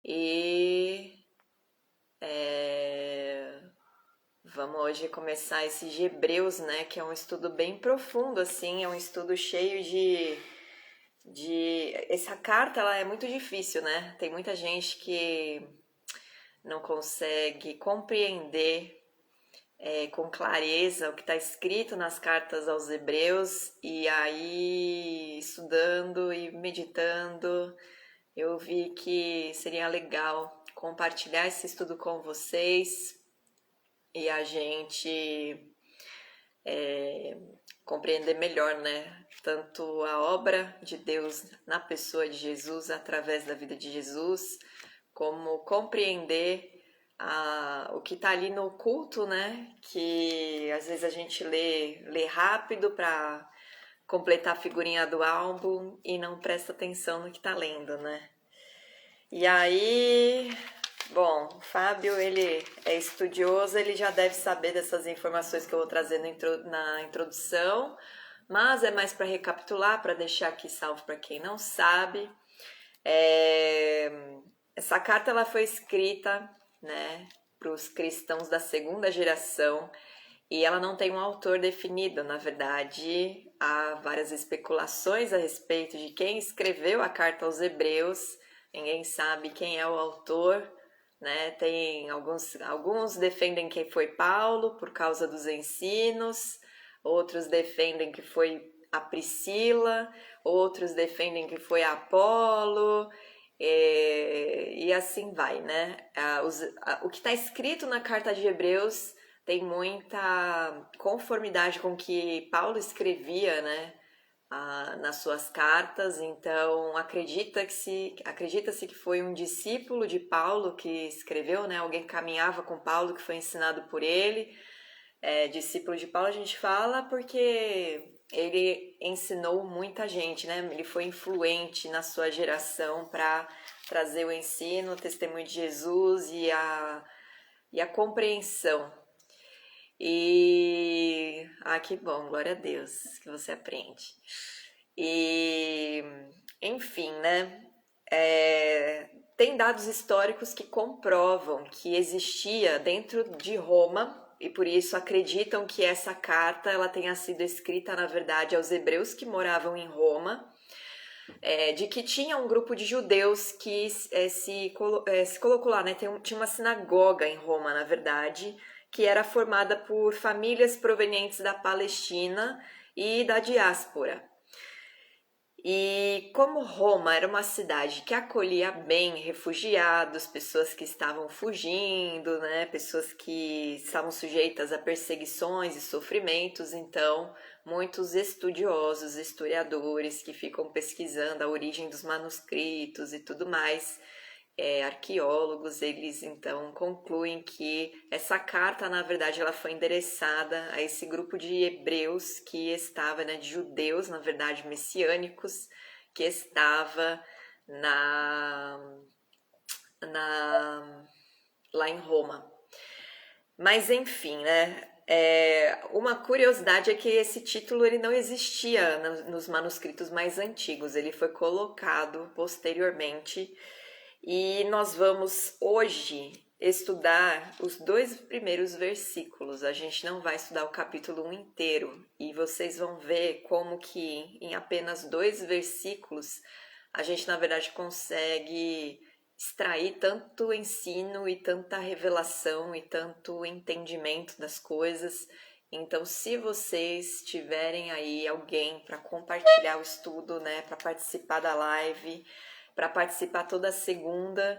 E vamos hoje começar esse de Hebreus, né? Que é um estudo bem profundo, assim, é um estudo cheio de... Essa carta, ela é muito difícil, né? Tem muita gente que não consegue compreender com clareza o que está escrito nas cartas aos Hebreus, e aí, estudando e meditando, eu vi que seria legal compartilhar esse estudo com vocês e a gente compreender melhor, né? Tanto a obra de Deus na pessoa de Jesus, através da vida de Jesus, como compreender o que está ali no culto, né? Que às vezes a gente lê rápido para completar a figurinha do álbum e não presta atenção no que está lendo, né? E aí, bom, o Fábio, ele é estudioso, ele já deve saber dessas informações que eu vou trazer na introdução, mas é mais para recapitular, para deixar aqui salvo para quem não sabe. É, Essa carta ela foi escrita, né, para os cristãos da segunda geração e ela não tem um autor definido. Na verdade, há várias especulações a respeito de quem escreveu a carta aos Hebreus. Ninguém sabe quem é o autor, né? Tem alguns defendem que foi Paulo por causa dos ensinos, outros defendem que foi a Priscila, outros defendem que foi Apolo, e assim vai, né? O que está escrito na carta de Hebreus tem muita conformidade com o que Paulo escrevia, né? Nas suas cartas, então acredita-se que foi um discípulo de Paulo que escreveu, né? Alguém que caminhava com Paulo, que foi ensinado por ele. Discípulo de Paulo a gente fala porque ele ensinou muita gente, né? Ele foi influente na sua geração para trazer o ensino, o testemunho de Jesus e a compreensão. Que bom, glória a Deus que você aprende. E, enfim, né? Tem dados históricos que comprovam que existia dentro de Roma, e por isso acreditam que essa carta ela tenha sido escrita, na verdade, aos hebreus que moravam em Roma, de que tinha um grupo de judeus que se colocou lá, né? Tinha uma sinagoga em Roma, na verdade, que era formada por famílias provenientes da Palestina e da diáspora. E como Roma era uma cidade que acolhia bem refugiados, pessoas que estavam fugindo, né, pessoas que estavam sujeitas a perseguições e sofrimentos, então muitos estudiosos, historiadores que ficam pesquisando a origem dos manuscritos e tudo mais, arqueólogos, eles então concluem que essa carta, na verdade, ela foi endereçada a esse grupo de hebreus que estava, né, de judeus, na verdade, messiânicos, que estava na, na lá em Roma. Mas enfim, né? Uma curiosidade é que esse título ele não existia nos manuscritos mais antigos, ele foi colocado posteriormente e nós vamos hoje estudar os dois primeiros versículos. A gente não vai estudar o capítulo 1 inteiro e vocês vão ver como que em apenas dois versículos a gente na verdade consegue extrair tanto ensino e tanta revelação e tanto entendimento das coisas. Então, se vocês tiverem aí alguém para compartilhar o estudo, né, para participar da live, para participar toda segunda,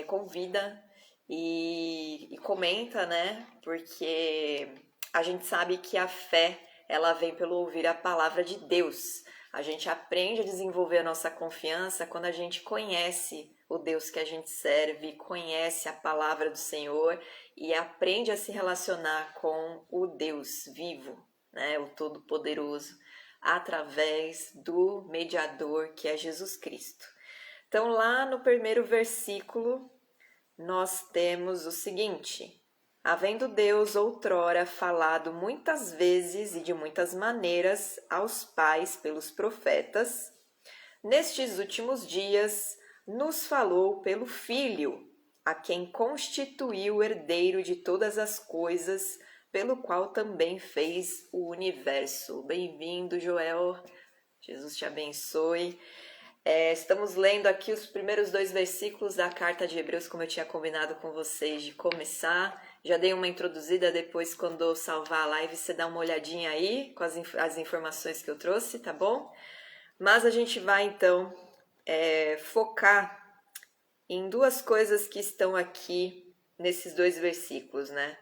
convida e comenta, né? Porque a gente sabe que a fé ela vem pelo ouvir a palavra de Deus. A gente aprende a desenvolver a nossa confiança quando a gente conhece o Deus que a gente serve, conhece a palavra do Senhor e aprende a se relacionar com o Deus vivo, né? O Todo-Poderoso, através do mediador que é Jesus Cristo. Então, lá no primeiro versículo, nós temos o seguinte: havendo Deus outrora falado muitas vezes e de muitas maneiras aos pais pelos profetas, nestes últimos dias nos falou pelo Filho, a quem constituiu herdeiro de todas as coisas, pelo qual também fez o universo. Bem-vindo, Joel. Jesus te abençoe. Estamos lendo aqui os primeiros 2 versículos da carta de Hebreus, como eu tinha combinado com vocês de começar. Já dei uma introduzida, depois quando eu salvar a live você dá uma olhadinha aí com as informações que eu trouxe, tá bom? Mas a gente vai então focar em 2 coisas que estão aqui nesses 2 versículos, né?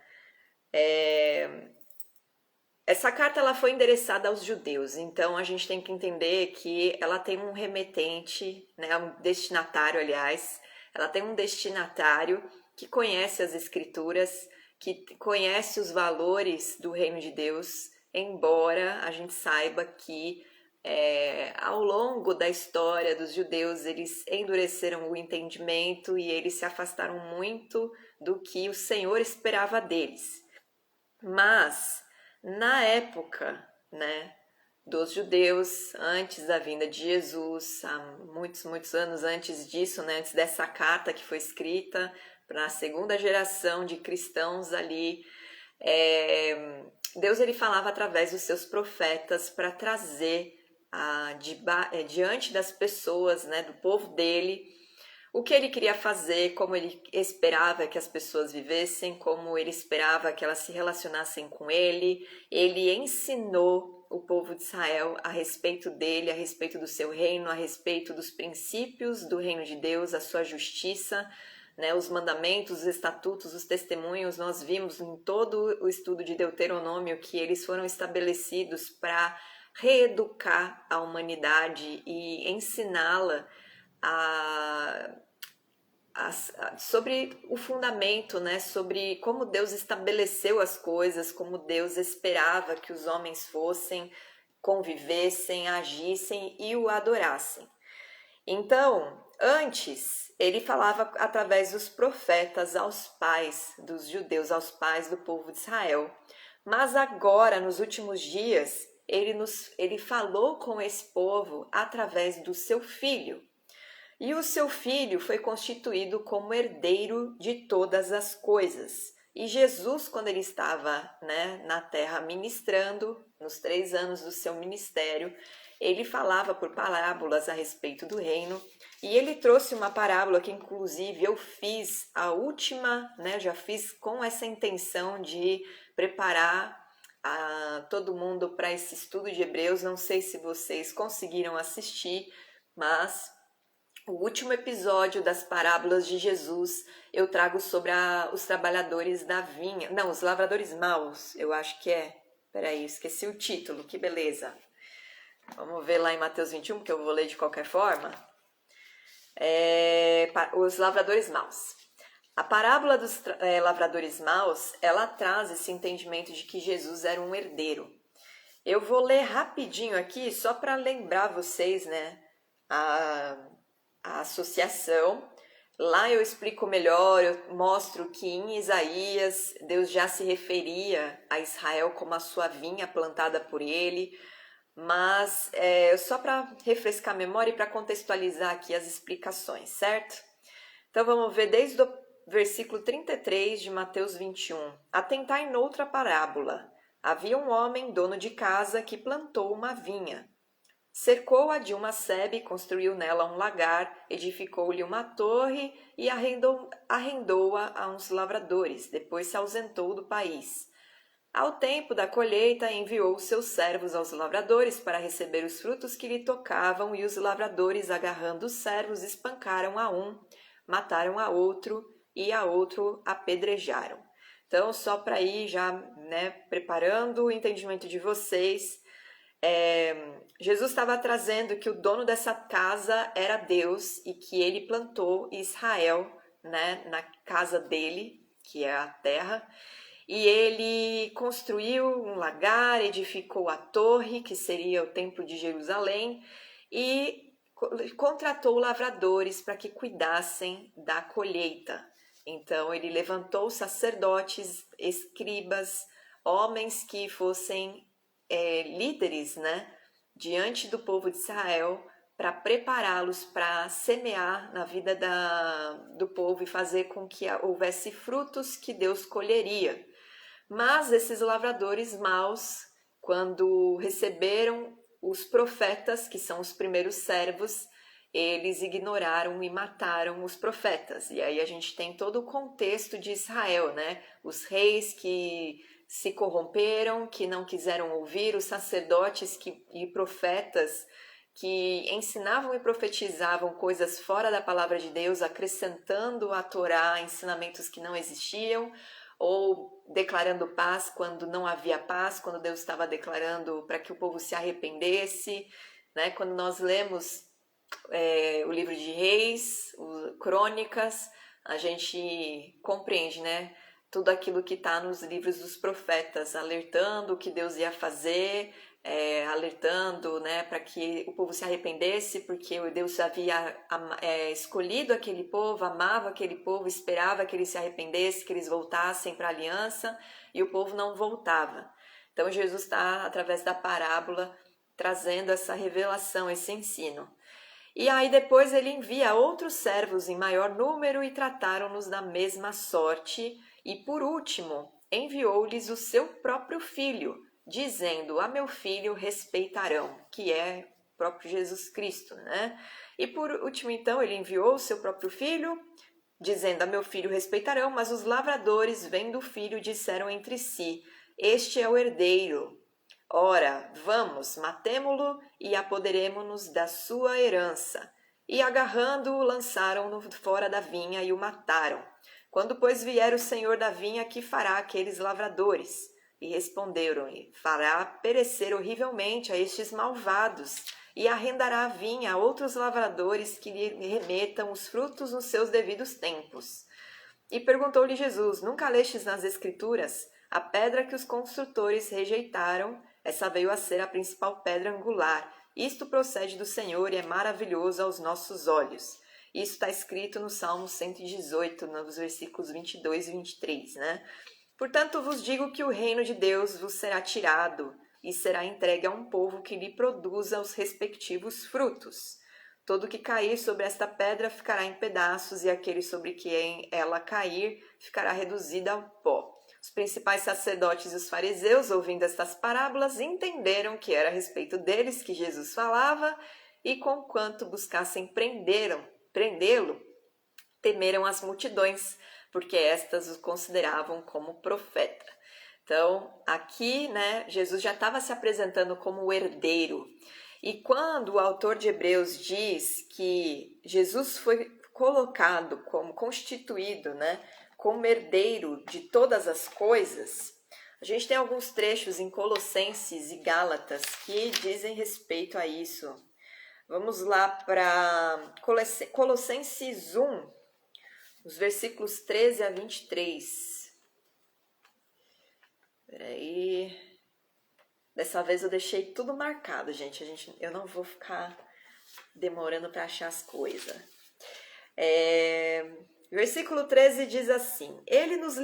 Essa carta ela foi endereçada aos judeus, então a gente tem que entender que ela tem um remetente, né, um destinatário, aliás, ela tem um destinatário que conhece as escrituras, que conhece os valores do reino de Deus, embora a gente saiba que ao longo da história dos judeus eles endureceram o entendimento e eles se afastaram muito do que o Senhor esperava deles. Mas na época, né, dos judeus, antes da vinda de Jesus, há muitos anos antes disso, né, antes dessa carta que foi escrita para a segunda geração de cristãos ali, Deus ele falava através dos seus profetas para trazer diante das pessoas, né, do povo dele, o que ele queria fazer, como ele esperava que as pessoas vivessem, como ele esperava que elas se relacionassem com ele. Ele ensinou o povo de Israel a respeito dele, a respeito do seu reino, a respeito dos princípios do reino de Deus, a sua justiça, né, os mandamentos, os estatutos, os testemunhos. Nós vimos em todo o estudo de Deuteronômio que eles foram estabelecidos para reeducar a humanidade e ensiná-la sobre o fundamento, né? Sobre como Deus estabeleceu as coisas, como Deus esperava que os homens fossem, convivessem, agissem e o adorassem. Então, antes, ele falava através dos profetas aos pais dos judeus, aos pais do povo de Israel. Mas agora, nos últimos dias, ele falou com esse povo através do seu filho. E o seu filho foi constituído como herdeiro de todas as coisas. E Jesus, quando ele estava, né, na terra ministrando, nos 3 anos do seu ministério, ele falava por parábolas a respeito do reino. E ele trouxe uma parábola que, inclusive, eu fiz a última, né, já fiz com essa intenção de preparar todo mundo para esse estudo de Hebreus. Não sei se vocês conseguiram assistir, mas o último episódio das parábolas de Jesus eu trago sobre os trabalhadores da vinha. Não, os lavradores maus, eu acho que é. Peraí, esqueci o título, que beleza. Vamos ver lá em Mateus 21, porque eu vou ler de qualquer forma. Os lavradores maus. A parábola dos lavradores maus, ela traz esse entendimento de que Jesus era um herdeiro. Eu vou ler rapidinho aqui, só para lembrar vocês, né, a associação. Lá eu explico melhor, eu mostro que em Isaías Deus já se referia a Israel como a sua vinha plantada por ele, mas só para refrescar a memória e para contextualizar aqui as explicações, certo? Então vamos ver desde o versículo 33 de Mateus 21. Atentai noutra parábola. Havia um homem, dono de casa, que plantou uma vinha. Cercou-a de uma sebe, construiu nela um lagar, edificou-lhe uma torre e arrendou-a a uns lavradores. Depois se ausentou do país. Ao tempo da colheita, enviou seus servos aos lavradores para receber os frutos que lhe tocavam, e os lavradores, agarrando os servos, espancaram a um, mataram a outro e a outro apedrejaram. Então, só para ir já, né, preparando o entendimento de vocês, Jesus estava trazendo que o dono dessa casa era Deus e que ele plantou Israel, né, na casa dele, que é a terra, e ele construiu um lagar, edificou a torre, que seria o templo de Jerusalém, e contratou lavradores para que cuidassem da colheita. Então ele levantou sacerdotes, escribas, homens que fossem líderes, né, diante do povo de Israel, para prepará-los para semear na vida do povo e fazer com que houvesse frutos que Deus colheria. Mas esses lavradores maus, quando receberam os profetas, que são os primeiros servos, eles ignoraram e mataram os profetas. E aí a gente tem todo o contexto de Israel, né? Os reis que se corromperam, que não quiseram ouvir, os sacerdotes e profetas que ensinavam e profetizavam coisas fora da palavra de Deus, acrescentando à Torá ensinamentos que não existiam, ou declarando paz quando não havia paz, quando Deus estava declarando para que o povo se arrependesse, né? Quando nós lemos o livro de Reis, Crônicas, a gente compreende, né? Tudo aquilo que está nos livros dos profetas, alertando o que Deus ia fazer, alertando, né, para que o povo se arrependesse, porque Deus havia escolhido aquele povo, amava aquele povo, esperava que eles se arrependessem, que eles voltassem para a aliança, e o povo não voltava. Então Jesus está, através da parábola, trazendo essa revelação, esse ensino. E aí depois ele envia outros servos em maior número e trataram-nos da mesma sorte. E por último, enviou-lhes o seu próprio filho, dizendo: a meu filho respeitarão, que é o próprio Jesus Cristo, né? E por último, então, ele enviou o seu próprio filho, dizendo: a meu filho respeitarão, mas os lavradores, vendo o filho, disseram entre si: este é o herdeiro. Ora, vamos, matemo-lo e apoderemo-nos da sua herança. E agarrando-o, lançaram-no fora da vinha e o mataram. Quando, pois, vier o senhor da vinha, que fará aqueles lavradores? E responderam-lhe: fará perecer horrivelmente a estes malvados, e arrendará a vinha a outros lavradores que lhe remetam os frutos nos seus devidos tempos. E perguntou-lhe Jesus: nunca lestes nas Escrituras? A pedra que os construtores rejeitaram, essa veio a ser a principal pedra angular. Isto procede do Senhor e é maravilhoso aos nossos olhos. Isso está escrito no Salmo 118, nos versículos 22 e 23, né? Portanto, vos digo que o reino de Deus vos será tirado e será entregue a um povo que lhe produza os respectivos frutos. Todo que cair sobre esta pedra ficará em pedaços, e aquele sobre quem ela cair ficará reduzido ao pó. Os principais sacerdotes e os fariseus, ouvindo estas parábolas, entenderam que era a respeito deles que Jesus falava, e conquanto buscassem prendê-lo, temeram as multidões, porque estas o consideravam como profeta. Então, aqui, né, Jesus já estava se apresentando como o herdeiro. E quando o autor de Hebreus diz que Jesus foi colocado como constituído, né, como herdeiro de todas as coisas, a gente tem alguns trechos em Colossenses e Gálatas que dizem respeito a isso. Vamos lá para Colossenses 1, os versículos 13 a 23. Peraí. Dessa vez eu deixei tudo marcado, gente. Eu não vou ficar demorando para achar as coisas. Versículo 13 diz assim: ele nos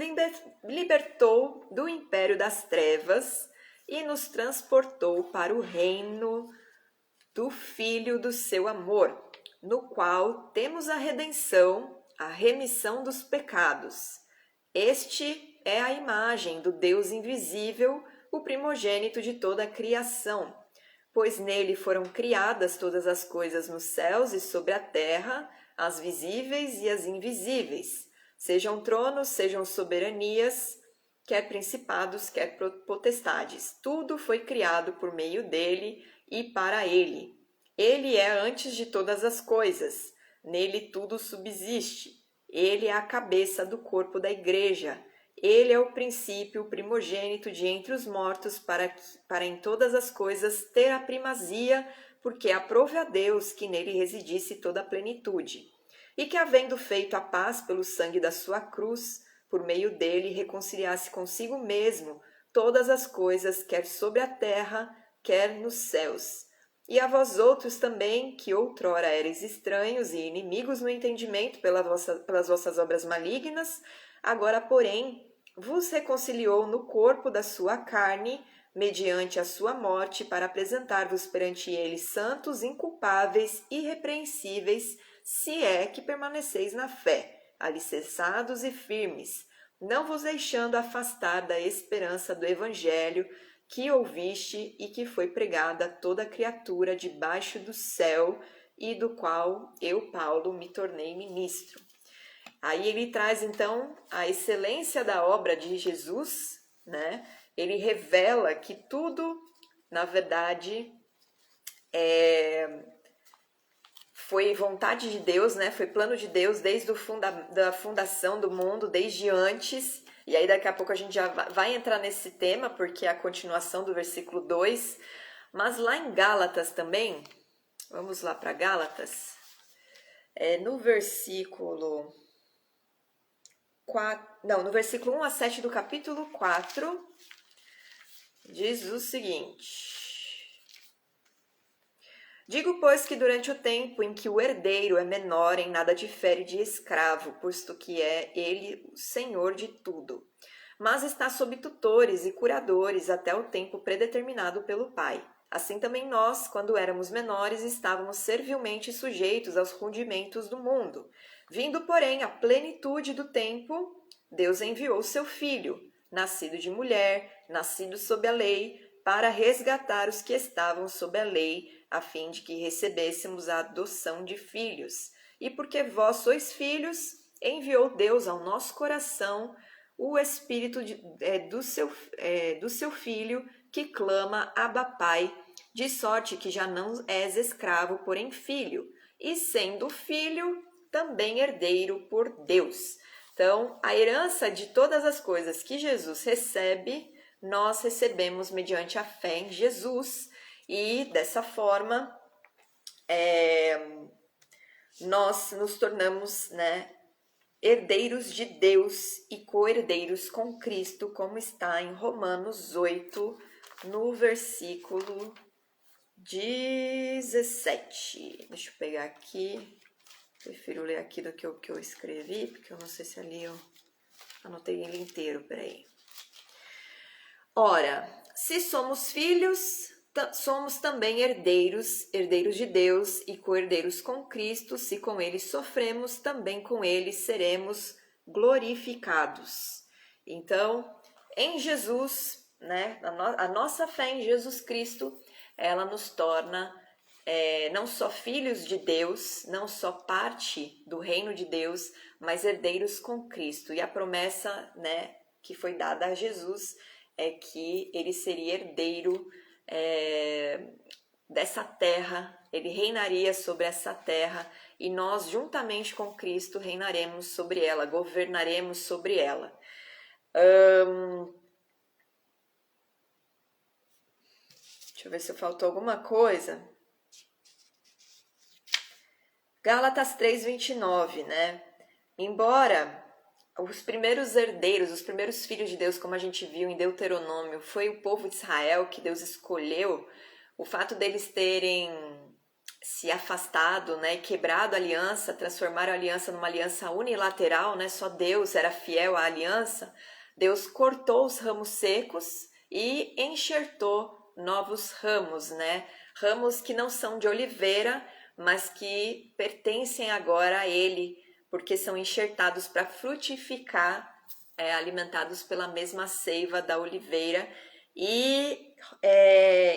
libertou do império das trevas e nos transportou para o reino do Filho do seu amor, no qual temos a redenção, a remissão dos pecados. Este é a imagem do Deus invisível, o primogênito de toda a criação, pois nele foram criadas todas as coisas nos céus e sobre a terra, as visíveis e as invisíveis, sejam tronos, sejam soberanias, quer principados, quer potestades. Tudo foi criado por meio dele e para ele. Ele é antes de todas as coisas, nele tudo subsiste. Ele é a cabeça do corpo da igreja. Ele é o princípio, o primogênito de entre os mortos, para em todas as coisas ter a primazia, porque aprove a Deus que nele residisse toda a plenitude. E que, havendo feito a paz pelo sangue da sua cruz, por meio dele reconciliasse consigo mesmo todas as coisas, quer sobre a terra, quer nos céus. E a vós outros também, que outrora erais estranhos e inimigos no entendimento pelas vossas obras malignas, agora, porém, vos reconciliou no corpo da sua carne, mediante a sua morte, para apresentar-vos perante ele santos, inculpáveis, irrepreensíveis, se é que permaneceis na fé, alicerçados e firmes, não vos deixando afastar da esperança do evangelho que ouviste e que foi pregada a toda criatura debaixo do céu, e do qual eu, Paulo, me tornei ministro. Aí ele traz então a excelência da obra de Jesus, né? Ele revela que tudo, na verdade, foi vontade de Deus, né? Foi plano de Deus desde da fundação do mundo, desde antes. E aí daqui a pouco a gente já vai entrar nesse tema, porque é a continuação do versículo 2. Mas lá em Gálatas também, vamos lá para Gálatas, no versículo 4, não, no versículo 1 a 7 do capítulo 4, diz o seguinte: Digo, pois, que durante o tempo em que o herdeiro é menor, em nada difere de escravo, posto que é ele o senhor de tudo, mas está sob tutores e curadores até o tempo predeterminado pelo Pai. Assim também nós, quando éramos menores, estávamos servilmente sujeitos aos rudimentos do mundo. Vindo, porém, à plenitude do tempo, Deus enviou seu Filho, nascido de mulher, nascido sob a lei, para resgatar os que estavam sob a lei, a fim de que recebêssemos a adoção de filhos. E porque vós sois filhos, enviou Deus ao nosso coração o Espírito do seu Filho, que clama Abba Pai, de sorte que já não és escravo, porém filho, e sendo filho, também herdeiro por Deus. Então, a herança de todas as coisas que Jesus recebe, nós recebemos mediante a fé em Jesus, e dessa forma nós nos tornamos, né, herdeiros de Deus e co-herdeiros com Cristo, como está em Romanos 8, no versículo 17. Deixa eu pegar aqui. Prefiro ler aqui do que eu escrevi, porque eu não sei se ali eu anotei ele inteiro, peraí. Ora, se somos filhos, somos também herdeiros, herdeiros de Deus e co-herdeiros com Cristo. Se com ele sofremos, também com ele seremos glorificados. Então, em Jesus, né, a nossa fé em Jesus Cristo, ela nos torna não só filhos de Deus, não só parte do reino de Deus, mas herdeiros com Cristo. E a promessa, né, que foi dada a Jesus é que ele seria herdeiro dessa terra, ele reinaria sobre essa terra, e nós, juntamente com Cristo, reinaremos sobre ela, governaremos sobre ela. Deixa eu ver se faltou alguma coisa. Gálatas 3:29, né? Embora os primeiros herdeiros, os primeiros filhos de Deus, como a gente viu em Deuteronômio, foi o povo de Israel que Deus escolheu, o fato deles terem se afastado, né, quebrado a aliança, transformaram a aliança numa aliança unilateral, né? Só Deus era fiel à aliança. Deus cortou os ramos secos e enxertou novos ramos, né? Ramos que não são de oliveira, mas que pertencem agora a Ele, porque são enxertados para frutificar, alimentados pela mesma seiva da oliveira. E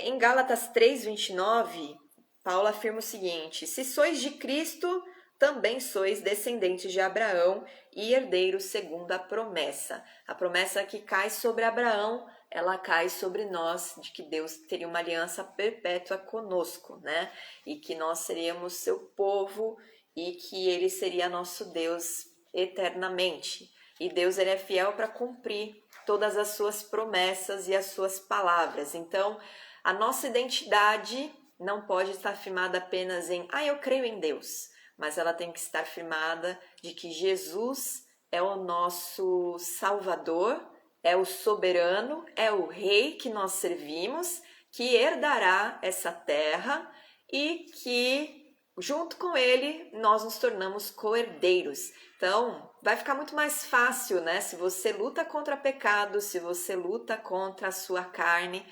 em Gálatas 3:29, Paulo afirma o seguinte: se sois de Cristo, também sois descendentes de Abraão e herdeiros segundo a promessa. A promessa que cai sobre Abraão, ela cai sobre nós, de que Deus teria uma aliança perpétua conosco, né? E que nós seríamos seu povo e que ele seria nosso Deus eternamente. E Deus, ele é fiel para cumprir todas as suas promessas e as suas palavras. Então, a nossa identidade não pode estar firmada apenas em eu creio em Deus, mas ela tem que estar firmada de que Jesus é o nosso Salvador, é o soberano, é o Rei que nós servimos, que herdará essa terra e que junto com ele, nós nos tornamos co-herdeiros. Então, vai ficar muito mais fácil, né? Se você luta contra pecado, se você luta contra a sua carne,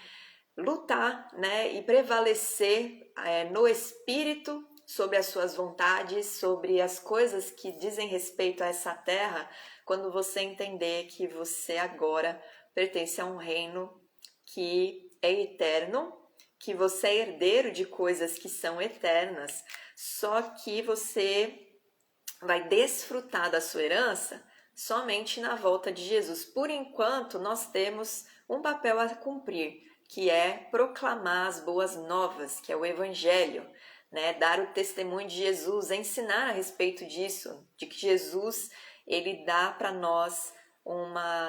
lutar, né? E prevalecer no Espírito sobre as suas vontades, sobre as coisas que dizem respeito a essa terra, quando você entender que você agora pertence a um reino que é eterno, que você é herdeiro de coisas que são eternas, só que você vai desfrutar da sua herança somente na volta de Jesus. Por enquanto, nós temos um papel a cumprir, que é proclamar as boas novas, que é o Evangelho, né? Dar o testemunho de Jesus, ensinar a respeito disso, de que Jesus ele dá para nós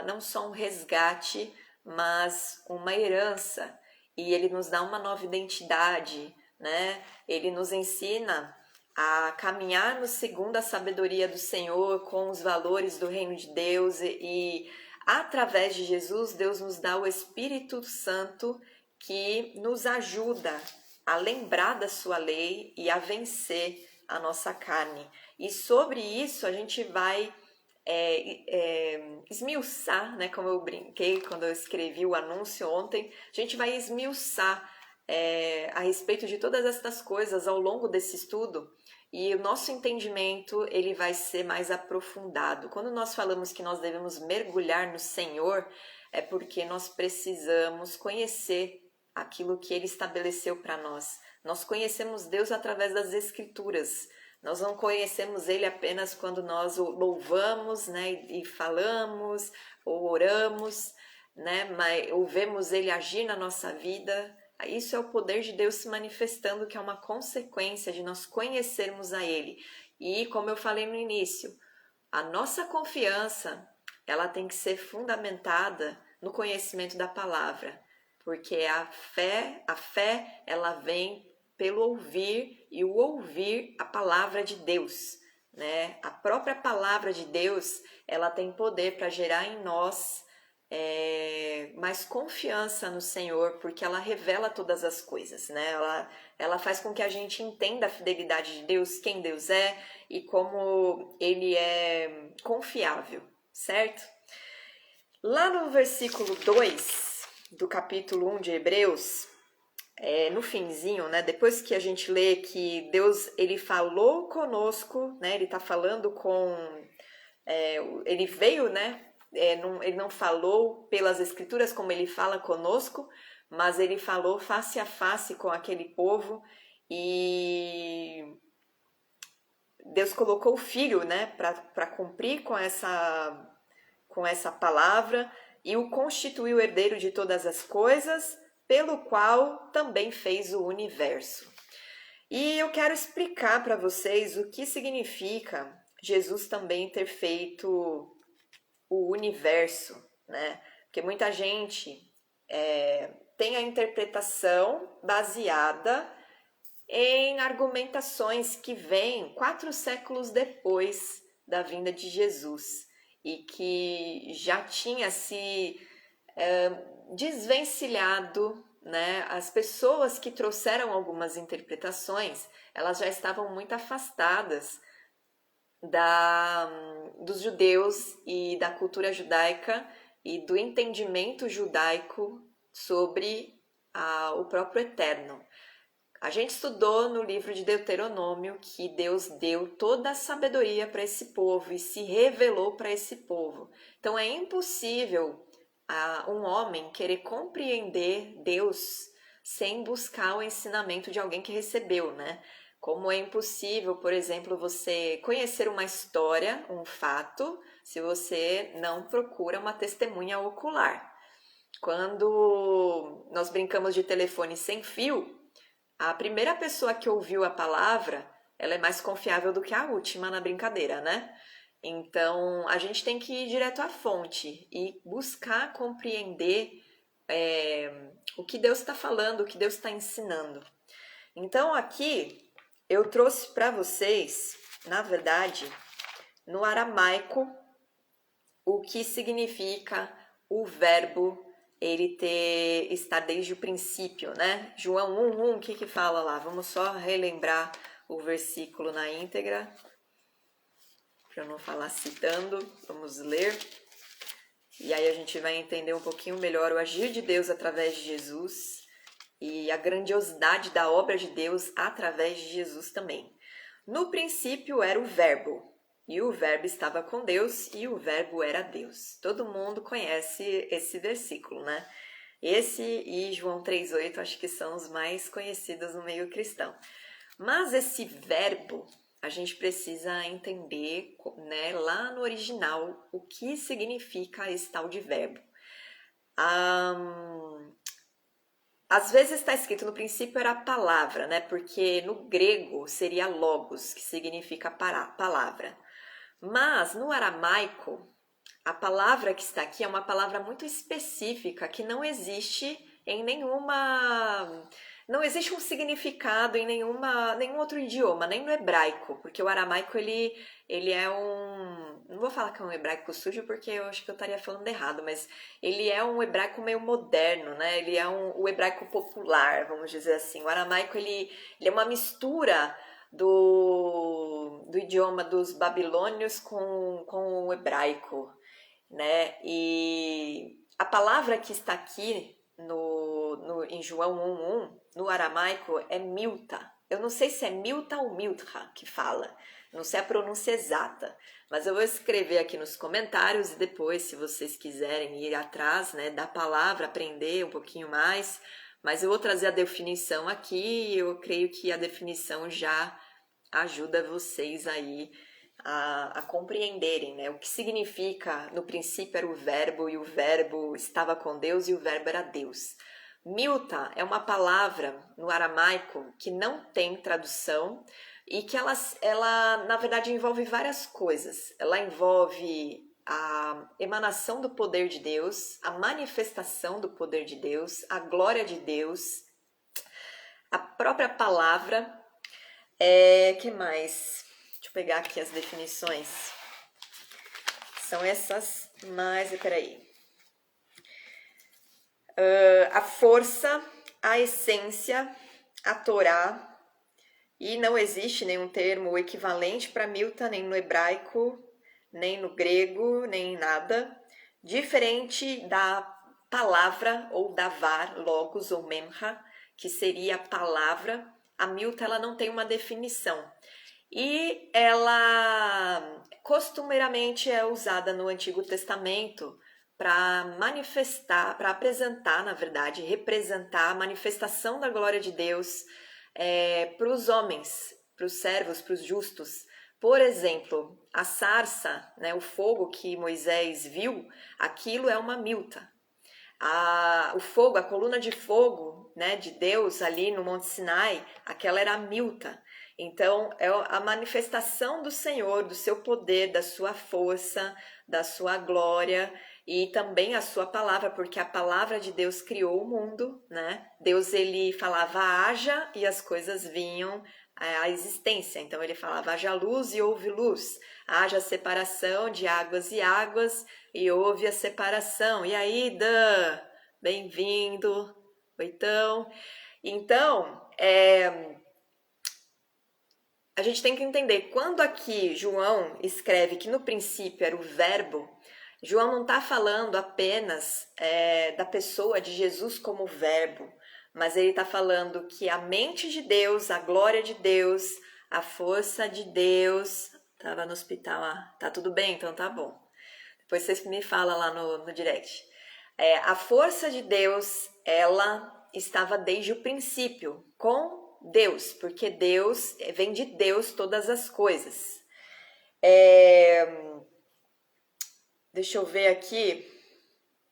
não só um resgate, mas uma herança, e ele nos dá uma nova identidade, né? Ele nos ensina a caminhar no segundo a sabedoria do Senhor, com os valores do reino de Deus, e através de Jesus, Deus nos dá o Espírito Santo que nos ajuda a lembrar da sua lei e a vencer a nossa carne. E sobre isso a gente vai esmiuçar, né? Como eu brinquei quando eu escrevi o anúncio ontem, a gente vai esmiuçar a respeito de todas essas coisas ao longo desse estudo, e o nosso entendimento ele vai ser mais aprofundado. Quando nós falamos que nós devemos mergulhar no Senhor, é porque nós precisamos conhecer aquilo que Ele estabeleceu para nós. Nós conhecemos Deus através das Escrituras. Nós não conhecemos Ele apenas quando nós o louvamos, né, e falamos ou oramos, né, mas ou vemos Ele agir na nossa vida. Isso é o poder de Deus se manifestando, que é uma consequência de nós conhecermos a Ele. E como eu falei no início, a nossa confiança ela tem que ser fundamentada no conhecimento da palavra, porque a fé ela vem pelo ouvir, e o ouvir a palavra de Deus, né? A própria palavra de Deus ela tem poder para gerar em nós mais confiança no Senhor, porque ela revela todas as coisas, né? Ela faz com que a gente entenda a fidelidade de Deus, quem Deus é e como Ele é confiável, certo? Lá no versículo 2 do capítulo 1 de Hebreus, no finzinho, né? Depois que a gente lê que Deus ele falou conosco, né? Ele está falando com... ele veio, né? Ele não falou pelas escrituras como ele fala conosco, mas ele falou face a face com aquele povo, e Deus colocou o Filho, né, para cumprir com essa palavra, e o constituiu herdeiro de todas as coisas, pelo qual também fez o universo. E eu quero explicar para vocês o que significa Jesus também ter feito o universo, né? Porque muita gente tem a interpretação baseada em argumentações que vêm 4 séculos depois da vinda de Jesus e que já tinha se desvencilhado, né? As pessoas que trouxeram algumas interpretações, elas já estavam muito afastadas dos judeus e da cultura judaica e do entendimento judaico sobre o próprio Eterno. A gente estudou no livro de Deuteronômio que Deus deu toda a sabedoria para esse povo e se revelou para esse povo. Então é impossível um homem querer compreender Deus sem buscar o ensinamento de alguém que recebeu, né? Como é impossível, por exemplo, você conhecer uma história, um fato, se você não procura uma testemunha ocular. Quando nós brincamos de telefone sem fio, a primeira pessoa que ouviu a palavra, ela é mais confiável do que a última na brincadeira, né? Então, a gente tem que ir direto à fonte e buscar compreender o que Deus está falando, o que Deus está ensinando. Então, aqui eu trouxe para vocês, na verdade, no aramaico, o que significa o verbo ele estar desde o princípio, né? João 1:1, o que fala lá? Vamos só relembrar o versículo na íntegra, para eu não falar citando. Vamos ler. E aí a gente vai entender um pouquinho melhor o agir de Deus através de Jesus e a grandiosidade da obra de Deus através de Jesus também. No princípio era o Verbo, e o Verbo estava com Deus, e o Verbo era Deus. Todo mundo conhece esse versículo, né? Esse e João 3,8 acho que são os mais conhecidos no meio cristão. Mas esse verbo, a gente precisa entender, né, lá no original, o que significa esse tal de verbo. Às vezes está escrito no princípio era a palavra, né? Porque no grego seria logos, que significa palavra. Mas no aramaico, a palavra que está aqui é uma palavra muito específica que não existe em nenhuma... Não existe um significado em nenhum outro idioma, nem no hebraico, porque o aramaico ele é um... Não vou falar que é um hebraico sujo, porque eu acho que eu estaria falando errado, mas ele é um hebraico meio moderno, né? Ele é o hebraico popular, vamos dizer assim. O aramaico ele é uma mistura do idioma dos babilônios com o hebraico, né? E a palavra que está aqui em João 1:1, no aramaico, é milta. Eu não sei se é milta ou miltra que fala, não sei a pronúncia exata, mas eu vou escrever aqui nos comentários e depois, se vocês quiserem ir atrás, né, da palavra, aprender um pouquinho mais, mas eu vou trazer a definição aqui e eu creio que a definição já ajuda vocês aí a compreenderem, né, o que significa, no princípio era o verbo e o verbo estava com Deus e o verbo era Deus. Milta é uma palavra no aramaico que não tem tradução e que ela na verdade envolve várias coisas. Ela envolve a emanação do poder de Deus, a manifestação do poder de Deus, a glória de Deus, a própria palavra. Que mais? Deixa eu pegar aqui as definições. São essas, mas peraí. A força, a essência, a Torá, e não existe nenhum termo equivalente para milta, nem no hebraico, nem no grego, nem em nada, diferente da palavra ou davar, logos ou memra, que seria a palavra. A milta ela não tem uma definição. E ela costumeiramente é usada no Antigo Testamento para manifestar, para apresentar, na verdade, representar a manifestação da glória de Deus para os homens, para os servos, para os justos. Por exemplo, a sarça, né, o fogo que Moisés viu, aquilo é uma milta. O fogo, a coluna de fogo, né, de Deus ali no Monte Sinai, aquela era a milta. Então, é a manifestação do Senhor, do seu poder, da sua força, da sua glória e também a sua palavra, porque a palavra de Deus criou o mundo, né? Deus, ele falava haja e as coisas vinham à existência. Então, ele falava haja luz e houve luz. Haja separação de águas e águas e houve a separação. E aí, Dan, bem-vindo. Oitão. Então, a gente tem que entender, quando aqui João escreve que no princípio era o verbo, João não está falando apenas da pessoa de Jesus como verbo, mas ele está falando que a mente de Deus, a glória de Deus, a força de Deus... Tava no hospital, tá tudo bem? Então tá bom. Depois vocês me falam lá no direct. A força de Deus, ela estava desde o princípio, com Deus, porque Deus, vem de Deus todas as coisas. Deixa eu ver aqui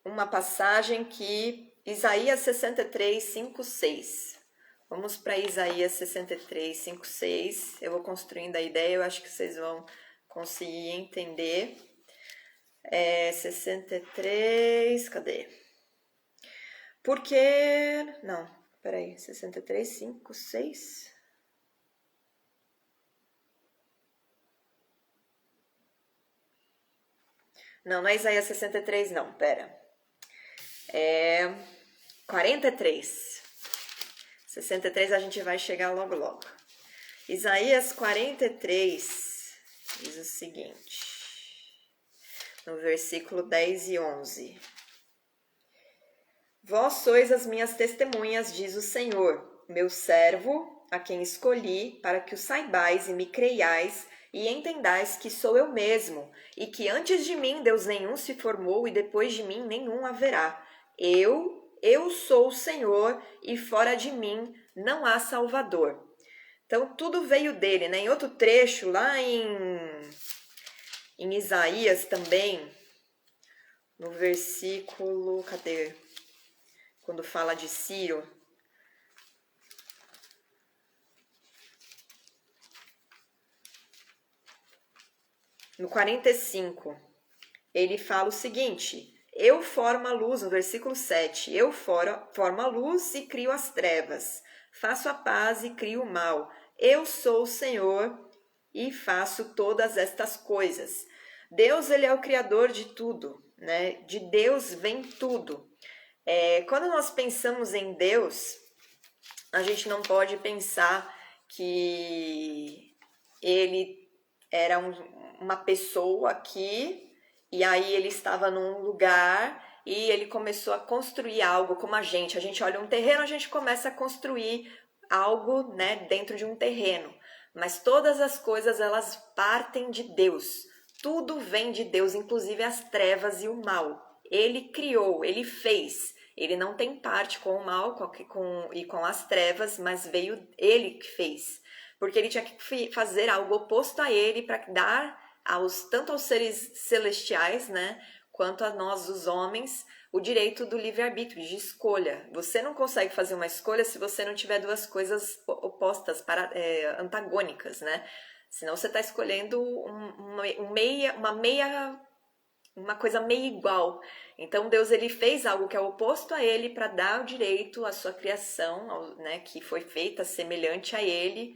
uma passagem que Isaías 63, 5, 6. Vamos para Isaías 63, 5, 6. Eu vou construindo a ideia, eu acho que vocês vão conseguir entender. 63, cadê? Porque... Não, peraí, 63, 5, 6... Não, não é Isaías 63, não, pera. 43. 63 a gente vai chegar logo, logo. Isaías 43 diz o seguinte, no versículo 10 e 11. Vós sois as minhas testemunhas, diz o Senhor, meu servo, a quem escolhi, para que o saibais e me creiais, e entendais que sou eu mesmo, e que antes de mim Deus nenhum se formou, e depois de mim nenhum haverá. Eu sou o Senhor, e fora de mim não há Salvador. Então, tudo veio dele, né? Em outro trecho, lá em Isaías também, no versículo, cadê? Quando fala de Ciro, no 45, ele fala o seguinte, eu formo a luz, no versículo 7, eu formo a luz e crio as trevas, faço a paz e crio o mal, eu sou o Senhor e faço todas estas coisas. Deus, ele é o criador de tudo, né? De Deus vem tudo. Quando nós pensamos em Deus, a gente não pode pensar que ele era uma pessoa aqui e aí ele estava num lugar e ele começou a construir algo como a gente olha um terreno, a gente começa a construir algo, né, dentro de um terreno, mas todas as coisas elas partem de Deus, tudo vem de Deus, inclusive as trevas e o mal. Ele criou, ele fez. Ele não tem parte com o mal e com as trevas, mas veio ele que fez. Porque ele tinha que fazer algo oposto a ele para dar tanto aos seres celestiais, né, quanto a nós, os homens, o direito do livre-arbítrio, de escolha. Você não consegue fazer uma escolha se você não tiver duas coisas opostas, antagônicas, né? Senão você está escolhendo uma coisa meio igual. Então Deus ele fez algo que é oposto a ele para dar o direito à sua criação, né, que foi feita semelhante a ele,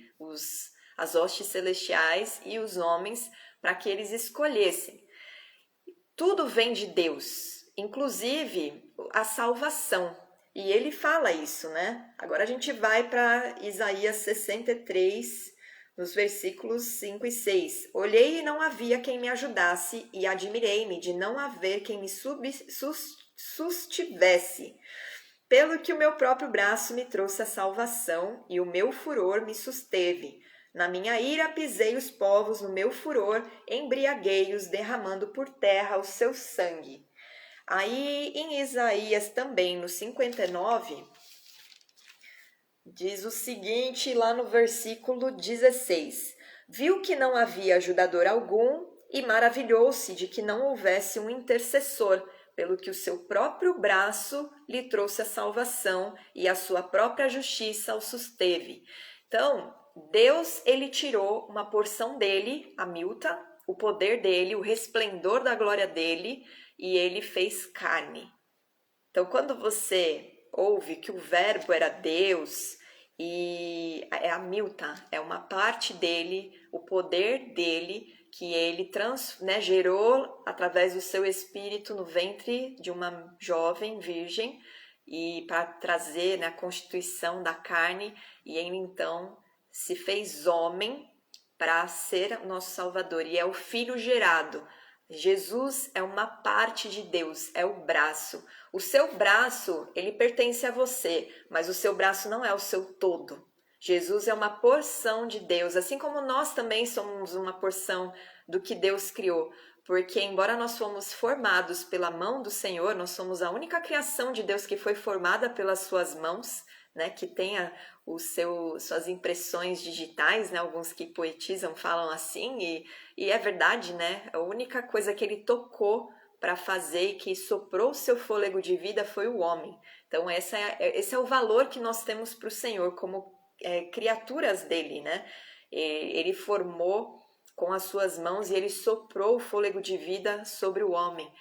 as hostes celestiais e os homens, para que eles escolhessem. Tudo vem de Deus, inclusive a salvação. E ele fala isso, né? Agora a gente vai para Isaías 63, nos versículos 5 e 6. Olhei e não havia quem me ajudasse, e admirei-me de não haver quem me sustivesse. Pelo que o meu próprio braço me trouxe a salvação, e o meu furor me susteve. Na minha ira pisei os povos, no meu furor embriaguei-os, derramando por terra o seu sangue. Aí em Isaías também, no 59... diz o seguinte lá no versículo 16: viu que não havia ajudador algum e maravilhou-se de que não houvesse um intercessor, pelo que o seu próprio braço lhe trouxe a salvação e a sua própria justiça o susteve. Então, Deus, ele tirou uma porção dele, a Milta, o poder dele, o resplendor da glória dele, e ele fez carne. Então, quando você ouve que o verbo era Deus e é a Milta, é uma parte dele, o poder dele que ele gerou através do seu espírito no ventre de uma jovem virgem e para trazer, né, a constituição da carne, e ele então se fez homem para ser o nosso Salvador, e é o Filho gerado. Jesus é uma parte de Deus, é o braço. O seu braço, ele pertence a você, mas o seu braço não é o seu todo. Jesus é uma porção de Deus, assim como nós também somos uma porção do que Deus criou. Porque embora nós fomos formados pela mão do Senhor, nós somos a única criação de Deus que foi formada pelas suas mãos, né, que tenha suas impressões digitais, né, alguns que poetizam falam assim, e é verdade, né, a única coisa que ele tocou para fazer e que soprou o seu fôlego de vida foi o homem. Então esse é o valor que nós temos para o Senhor como criaturas dele, né? Ele formou com as suas mãos e ele soprou o fôlego de vida sobre o homem,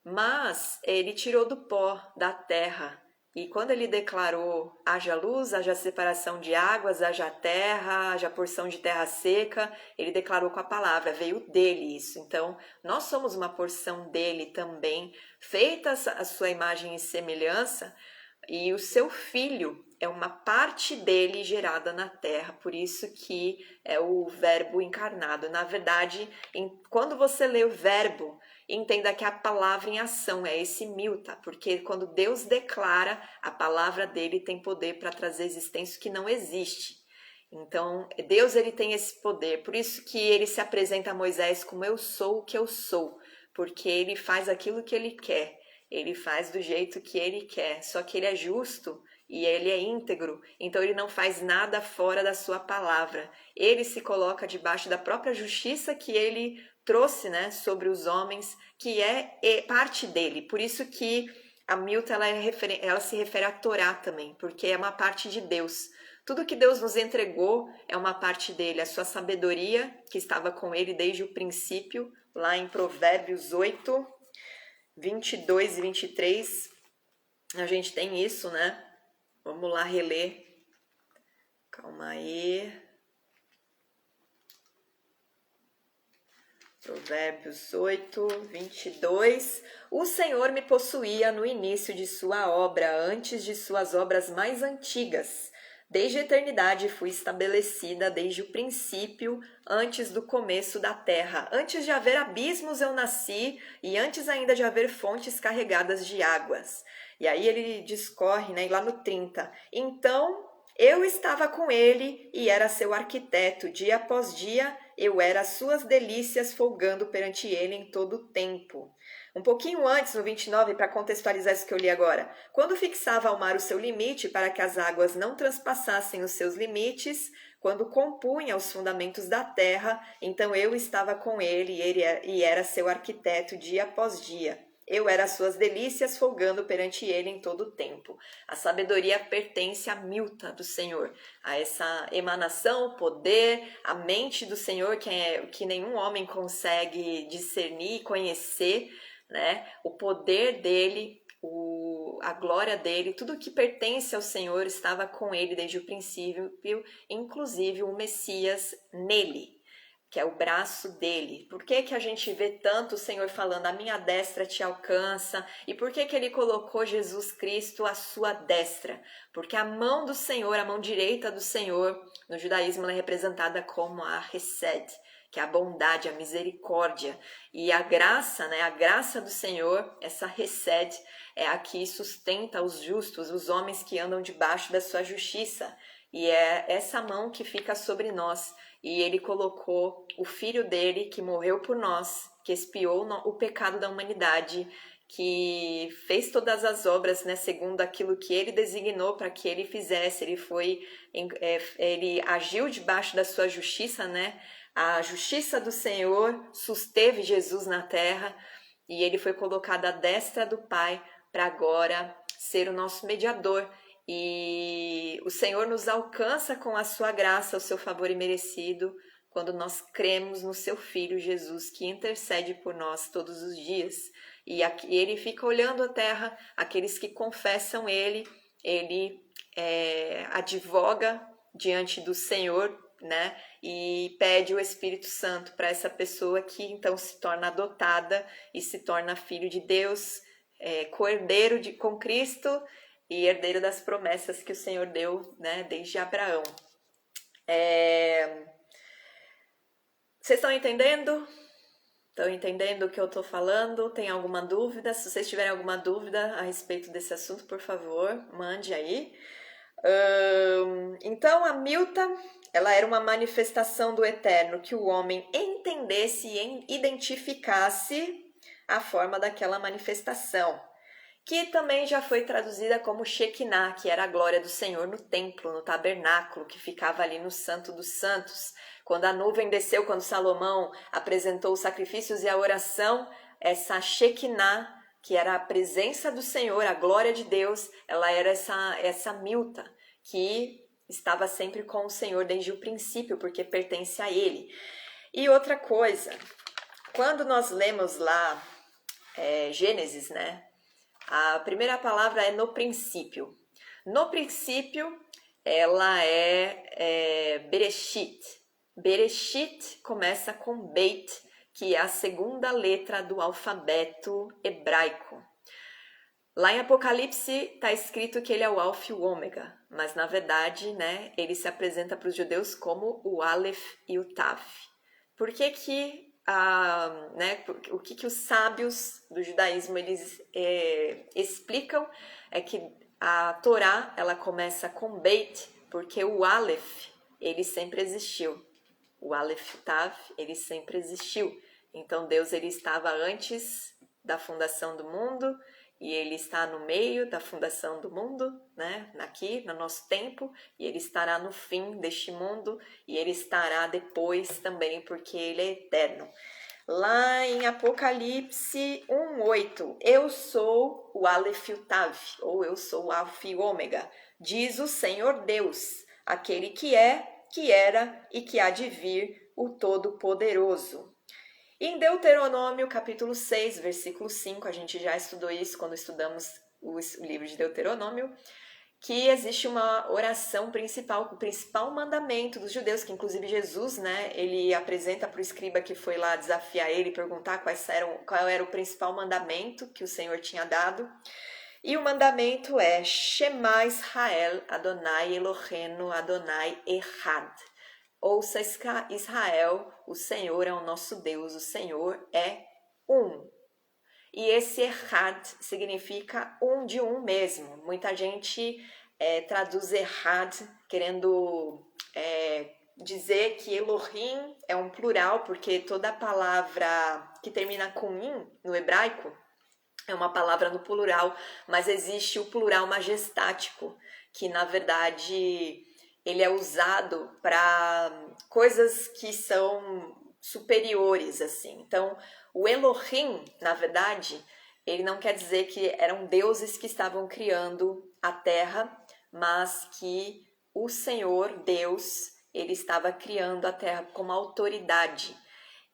mas ele tirou do pó da terra. E quando ele declarou, haja luz, haja separação de águas, haja terra, haja porção de terra seca, ele declarou com a palavra, veio dele isso. Então, nós somos uma porção dele também, feita a sua imagem e semelhança, e o seu filho, é uma parte dele gerada na terra, por isso que é o verbo encarnado. Na verdade, quando você lê o verbo, entenda que a palavra em ação é esse milta, porque quando Deus declara, a palavra dele tem poder para trazer existência que não existe. Então, Deus ele tem esse poder, por isso que ele se apresenta a Moisés como eu sou o que eu sou, porque ele faz aquilo que ele quer, ele faz do jeito que ele quer, só que ele é justo e ele é íntegro, então ele não faz nada fora da sua palavra. Ele se coloca debaixo da própria justiça que ele trouxe, né, sobre os homens, que é parte dele. Por isso que a Milta ela se refere à Torá também, porque é uma parte de Deus. Tudo que Deus nos entregou é uma parte dele, a sua sabedoria que estava com ele desde o princípio, lá em Provérbios 8, 22 e 23, a gente tem isso, né? Vamos lá reler. Calma aí. Provérbios 8, 22. O Senhor me possuía no início de sua obra, antes de suas obras mais antigas. Desde a eternidade fui estabelecida, desde o princípio, antes do começo da terra. Antes de haver abismos eu nasci, e antes ainda de haver fontes carregadas de águas. E aí ele discorre, né, lá no 30. Então eu estava com ele e era seu arquiteto. Dia após dia eu era suas delícias, folgando perante ele em todo o tempo. Um pouquinho antes, no 29, para contextualizar isso que eu li agora. Quando fixava ao mar o seu limite para que as águas não transpassassem os seus limites, quando compunha os fundamentos da terra, então eu estava com ele e era seu arquiteto dia após dia. Eu era suas delícias, folgando perante ele em todo o tempo. A sabedoria pertence à Milta do Senhor, a essa emanação, o poder, a mente do Senhor que nenhum homem consegue discernir e conhecer, né? O poder dele, a glória dele, tudo que pertence ao Senhor estava com ele desde o princípio, inclusive o Messias nele, que é o braço dele. Por que que a gente vê tanto o Senhor falando, a minha destra te alcança? E por que que ele colocou Jesus Cristo à sua destra? Porque a mão do Senhor, a mão direita do Senhor, no judaísmo ela é representada como a Hesed, que é a bondade, a misericórdia. E a graça, né, a graça do Senhor, essa Hesed, é a que sustenta os justos, os homens que andam debaixo da sua justiça. E é essa mão que fica sobre nós. E ele colocou o filho dele que morreu por nós, que expiou o pecado da humanidade, que fez todas as obras, né, segundo aquilo que ele designou para que ele fizesse. Ele agiu debaixo da sua justiça, né? A justiça do Senhor susteve Jesus na terra e ele foi colocado à destra do Pai para agora ser o nosso mediador. E o Senhor nos alcança com a sua graça, o seu favor imerecido, quando nós cremos no seu Filho Jesus, que intercede por nós todos os dias. E ele fica olhando a terra, aqueles que confessam ele advoga diante do Senhor, né? E pede o Espírito Santo para essa pessoa que então se torna adotada e se torna filho de Deus, co-herdeiro com Cristo, e herdeiro das promessas que o Senhor deu, né, desde Abraão. Vocês estão entendendo? Estão entendendo o que eu estou falando? Tem alguma dúvida? Se vocês tiverem alguma dúvida a respeito desse assunto, por favor, mande aí. Então, a Milta, ela era uma manifestação do Eterno, que o homem entendesse e identificasse a forma daquela manifestação, que também já foi traduzida como Shekinah, que era a glória do Senhor no templo, no tabernáculo, que ficava ali no Santo dos Santos. Quando a nuvem desceu, quando Salomão apresentou os sacrifícios e a oração, essa Shekinah, que era a presença do Senhor, a glória de Deus, ela era essa Milta, que estava sempre com o Senhor desde o princípio, porque pertence a Ele. E outra coisa, quando nós lemos lá Gênesis, né? A primeira palavra é no princípio. No princípio, ela é Bereshit. Bereshit começa com Beit, que é a segunda letra do alfabeto hebraico. Lá em Apocalipse está escrito que ele é o Alfa e o Ômega. mas na verdade, né, ele se apresenta para os judeus como o Aleph e o Tav. Por que que, né, o que que os sábios do judaísmo eles explicam é que a Torá ela começa com Beit, porque o Aleph ele sempre existiu. O Aleph Tav ele sempre existiu. Então Deus ele estava antes da fundação do mundo e ele está no meio da fundação do mundo, né? Aqui no nosso tempo, e ele estará no fim deste mundo e ele estará depois também, porque ele é eterno. Lá em Apocalipse 1:8, eu sou o Aleph e o Tav, ou eu sou o Alfa e o Ômega, diz o Senhor Deus, aquele que é, que era e que há de vir, o Todo-Poderoso. Em Deuteronômio, capítulo 6, versículo 5, a gente já estudou isso quando estudamos o livro de Deuteronômio, que existe uma oração principal, o principal mandamento dos judeus, que inclusive Jesus, né, ele apresenta para o escriba que foi lá desafiar ele, perguntar qual era o principal mandamento que o Senhor tinha dado. E o mandamento é Shema Israel, Adonai Eloheinu, Adonai Echad. Ouça Israel, o Senhor é o nosso Deus, o Senhor é um. E esse Echad significa um de um mesmo. Muita gente traduz Echad querendo dizer que Elohim é um plural, porque toda palavra que termina com in no hebraico é uma palavra no plural, mas existe o plural majestático, que na verdade ele é usado para coisas que são superiores, assim. Então, o Elohim, na verdade, ele não quer dizer que eram deuses que estavam criando a terra, mas que o Senhor, Deus, ele estava criando a terra como autoridade.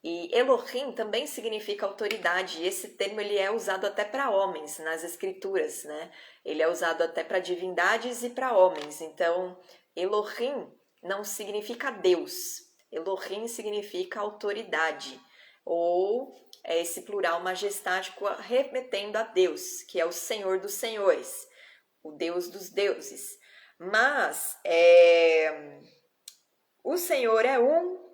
E Elohim também significa autoridade, e esse termo ele é usado até para homens nas escrituras, né? Ele é usado até para divindades e para homens. Então, Elohim não significa Deus. Elohim significa autoridade, ou esse plural majestático remetendo a Deus, que é o Senhor dos senhores, o Deus dos deuses. Mas o Senhor é um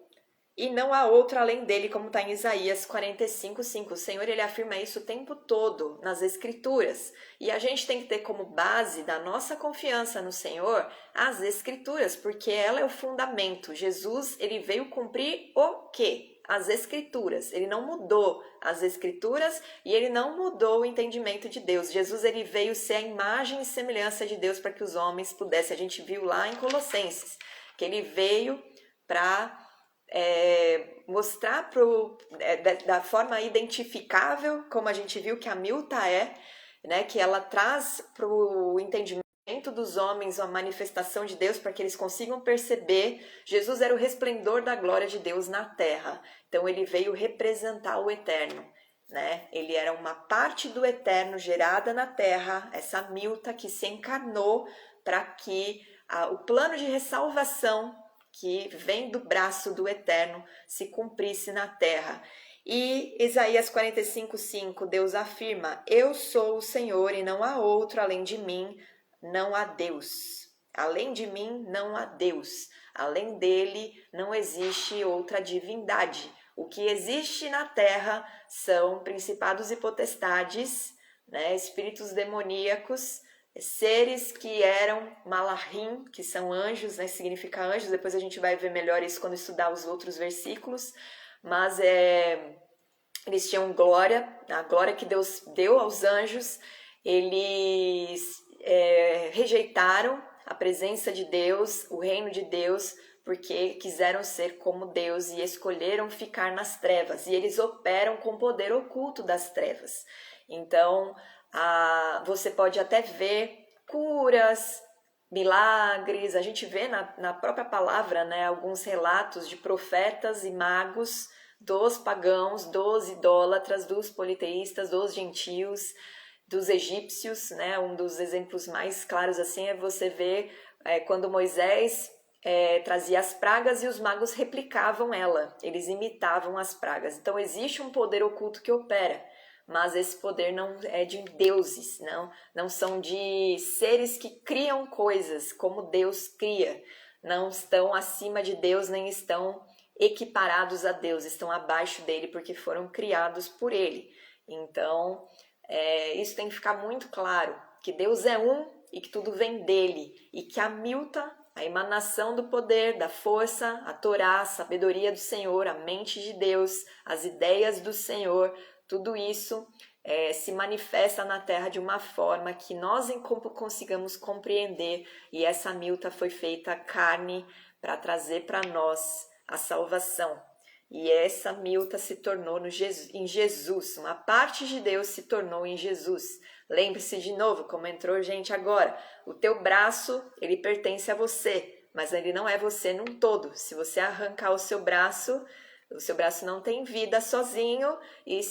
e não há outro além dele, como está em Isaías 45:5. O Senhor ele afirma isso o tempo todo nas Escrituras. E a gente tem que ter como base da nossa confiança no Senhor as Escrituras, porque ela é o fundamento. Jesus ele veio cumprir o quê? As Escrituras. Ele não mudou as Escrituras e ele não mudou o entendimento de Deus. Jesus ele veio ser a imagem e semelhança de Deus para que os homens pudessem. A gente viu lá em Colossenses que ele veio para mostrar da forma identificável, como a gente viu que a Milta né, que ela traz para o entendimento dos homens a manifestação de Deus para que eles consigam perceber. Jesus era o resplendor da glória de Deus na terra, então ele veio representar o eterno, né? Ele era uma parte do eterno gerada na terra, essa Milta que se encarnou para que o plano de ressalvação que vem do braço do Eterno se cumprisse na terra. E Isaías 45:5, Deus afirma: eu sou o Senhor e não há outro além de mim, não há Deus. Além de mim não há Deus. Além dele não existe outra divindade. O que existe na terra são principados e potestades, né, espíritos demoníacos, seres que eram malahim, que são anjos, né, significa anjos. Depois a gente vai ver melhor isso quando estudar os outros versículos, mas eles tinham glória, a glória que Deus deu aos anjos. Eles rejeitaram a presença de Deus, o reino de Deus, porque quiseram ser como Deus e escolheram ficar nas trevas, e eles operam com o poder oculto das trevas. Então, você pode até ver curas, milagres. A gente vê na própria palavra, né, alguns relatos de profetas e magos dos pagãos, dos idólatras, dos politeístas, dos gentios, dos egípcios, né? Um dos exemplos mais claros assim é você ver quando Moisés trazia as pragas e os magos replicavam ela, eles imitavam as pragas. Então existe um poder oculto que opera, mas esse poder não é de deuses, não são de seres que criam coisas como Deus cria, não estão acima de Deus nem estão equiparados a Deus, estão abaixo dele porque foram criados por ele. Então, isso tem que ficar muito claro, que Deus é um e que tudo vem dele, e que a Milta, a emanação do poder, da força, a Torá, a sabedoria do Senhor, a mente de Deus, as ideias do Senhor, tudo isso se manifesta na Terra de uma forma que nós consigamos compreender, e essa Milta foi feita carne para trazer para nós a salvação. E essa Milta se tornou em Jesus, uma parte de Deus se tornou em Jesus. Lembre-se de novo, como entrou gente agora, o teu braço, ele pertence a você, mas ele não é você num todo. Se você arrancar o seu braço não tem vida sozinho e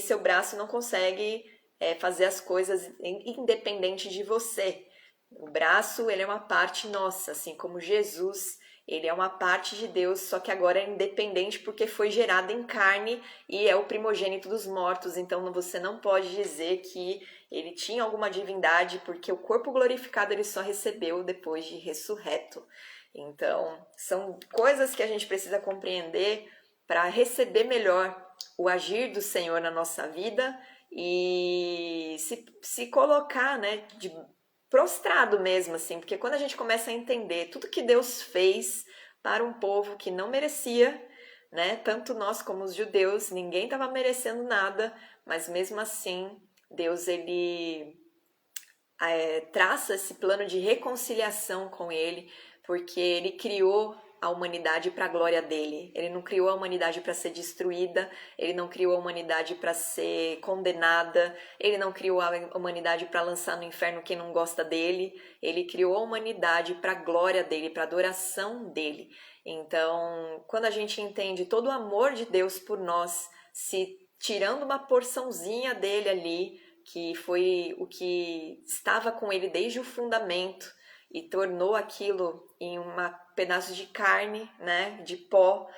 seu braço não consegue fazer as coisas independente de você. O braço, ele é uma parte nossa, assim como Jesus, ele é uma parte de Deus, só que agora é independente porque foi gerado em carne e é o primogênito dos mortos. Então você não pode dizer que ele tinha alguma divindade, porque o corpo glorificado ele só recebeu depois de ressurreto. Então, são coisas que a gente precisa compreender para receber melhor o agir do Senhor na nossa vida e se colocar, né, prostrado mesmo, assim, porque quando a gente começa a entender tudo que Deus fez para um povo que não merecia, né, tanto nós como os judeus, ninguém estava merecendo nada, mas mesmo assim, Deus, ele traça esse plano de reconciliação com ele, porque ele criou a humanidade para a glória dele. Ele não criou a humanidade para ser destruída, ele não criou a humanidade para ser condenada, ele não criou a humanidade para lançar no inferno quem não gosta dele, ele criou a humanidade para a glória dele, para a adoração dele. Então, quando a gente entende todo o amor de Deus por nós, se tirando uma porçãozinha dele ali, que foi o que estava com ele desde o fundamento, e tornou aquilo em um pedaço de carne, né, de pó,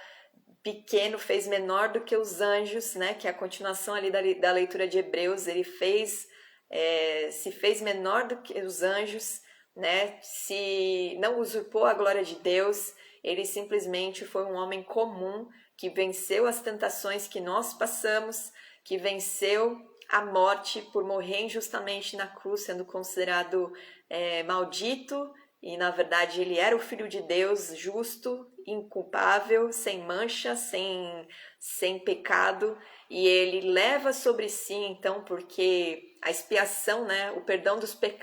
pequeno, fez menor do que os anjos, né, que é a continuação ali da leitura de Hebreus, ele se fez menor do que os anjos, né, se não usurpou a glória de Deus, ele simplesmente foi um homem comum que venceu as tentações que nós passamos, que venceu a morte por morrer injustamente na cruz, sendo considerado maldito, e na verdade ele era o Filho de Deus, justo, inculpável, sem mancha, sem pecado, e ele leva sobre si, então, porque a expiação, né, o perdão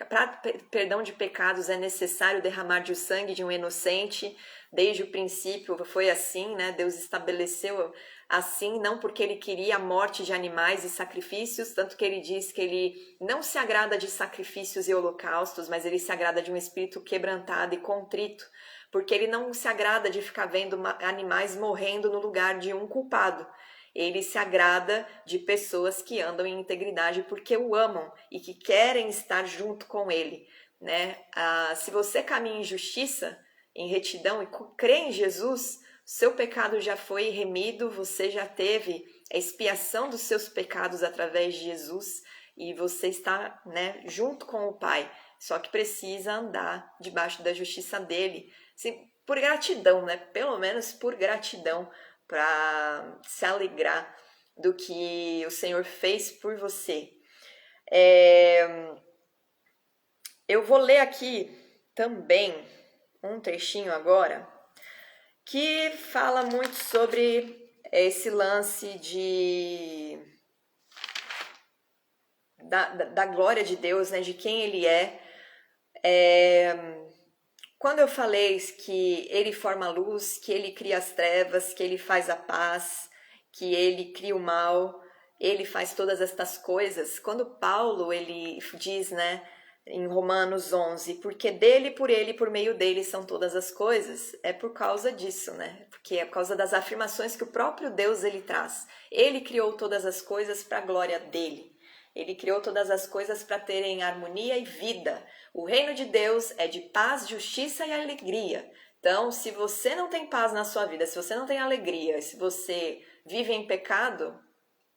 para perdão de pecados é necessário derramar de sangue de um inocente. Desde o princípio foi assim, né? Deus estabeleceu assim, não porque ele queria a morte de animais e sacrifícios, tanto que ele diz que ele não se agrada de sacrifícios e holocaustos, mas ele se agrada de um espírito quebrantado e contrito, porque ele não se agrada de ficar vendo animais morrendo no lugar de um culpado. Ele se agrada de pessoas que andam em integridade porque o amam e que querem estar junto com ele, né? Se você caminha em justiça, em retidão e crê em Jesus, seu pecado já foi remido, você já teve a expiação dos seus pecados através de Jesus e você está, né, junto com o Pai, só que precisa andar debaixo da justiça dele, assim, por gratidão, né? Pelo menos por gratidão, para se alegrar do que o Senhor fez por você. Eu vou ler aqui também um trechinho agora que fala muito sobre esse lance da glória de Deus, né, de quem ele é. Quando eu falei que ele forma a luz, que ele cria as trevas, que ele faz a paz, que ele cria o mal, ele faz todas estas coisas. Quando Paulo ele diz, né, em Romanos 11, porque dele, por ele, por meio dele são todas as coisas, é por causa disso, né? Porque é por causa das afirmações que o próprio Deus ele traz. Ele criou todas as coisas para a glória dele. Ele criou todas as coisas para terem harmonia e vida. O reino de Deus é de paz, justiça e alegria. Então, se você não tem paz na sua vida, se você não tem alegria, se você vive em pecado,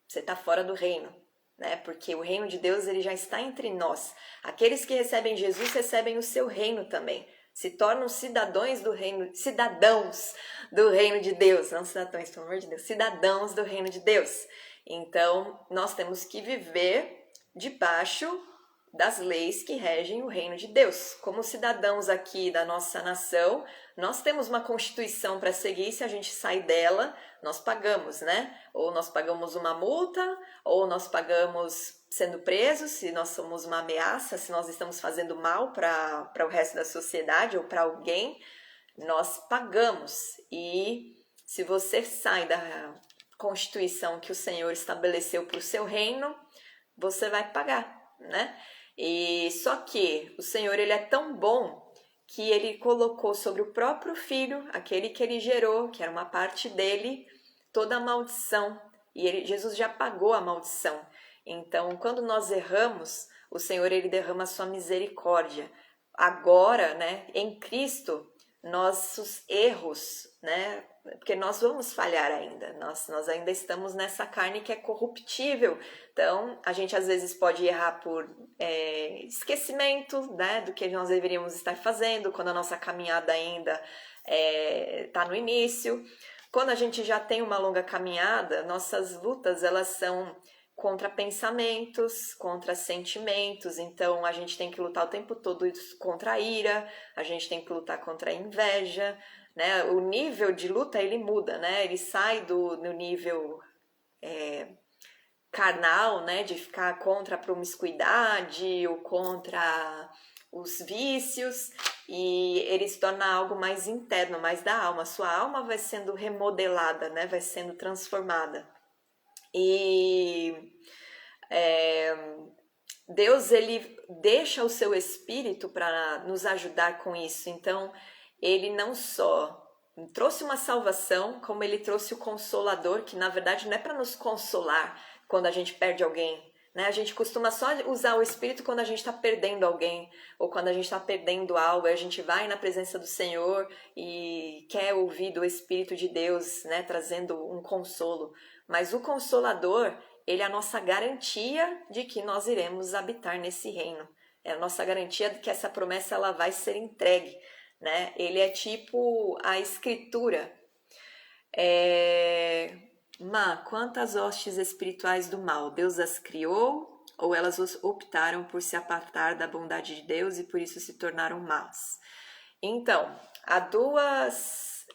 você está fora do reino. né? Porque o reino de Deus ele já está entre nós. Aqueles que recebem Jesus recebem o seu reino também. Se tornam cidadãos do reino de Deus, não cidadãos, pelo amor de Deus, cidadãos do reino de Deus. Então, nós temos que viver debaixo das leis que regem o reino de Deus. Como cidadãos aqui da nossa nação, nós temos uma constituição para seguir, se a gente sai dela, nós pagamos, né? Ou nós pagamos uma multa, ou nós pagamos sendo presos, se nós somos uma ameaça, se nós estamos fazendo mal para o resto da sociedade ou para alguém, nós pagamos. E se você sai da constituição que o Senhor estabeleceu para o seu reino, você vai pagar, né? E só que o Senhor ele é tão bom que ele colocou sobre o próprio filho, aquele que ele gerou, que era uma parte dele, toda a maldição. E Jesus já pagou a maldição. Então, quando nós erramos, o Senhor ele derrama a sua misericórdia. Agora, né, em Cristo, nossos erros, né, porque nós vamos falhar ainda, nós ainda estamos nessa carne que é corruptível, então a gente às vezes pode errar por esquecimento, né, do que nós deveríamos estar fazendo, quando a nossa caminhada ainda está no início. Quando a gente já tem uma longa caminhada, nossas lutas elas são contra pensamentos, contra sentimentos, então a gente tem que lutar o tempo todo contra a ira, a gente tem que lutar contra a inveja, né? O nível de luta ele muda, né? Ele sai do nível carnal, né? De ficar contra a promiscuidade ou contra os vícios, e ele se torna algo mais interno, mais da alma. Sua alma vai sendo remodelada, né? Vai sendo transformada. E Deus ele deixa o seu espírito para nos ajudar com isso. Então, ele não só trouxe uma salvação, como ele trouxe o Consolador, que na verdade não é para nos consolar quando a gente perde alguém, né? A gente costuma só usar o Espírito quando a gente está perdendo alguém, ou quando a gente está perdendo algo, a gente vai na presença do Senhor e quer ouvir do Espírito de Deus, né? Trazendo um consolo. Mas o Consolador, ele é a nossa garantia de que nós iremos habitar nesse reino. É a nossa garantia de que essa promessa ela vai ser entregue, né? Ele é tipo a Escritura. Quantas hostes espirituais do mal? Deus as criou ou elas optaram por se apartar da bondade de Deus e por isso se tornaram más? Então, há duas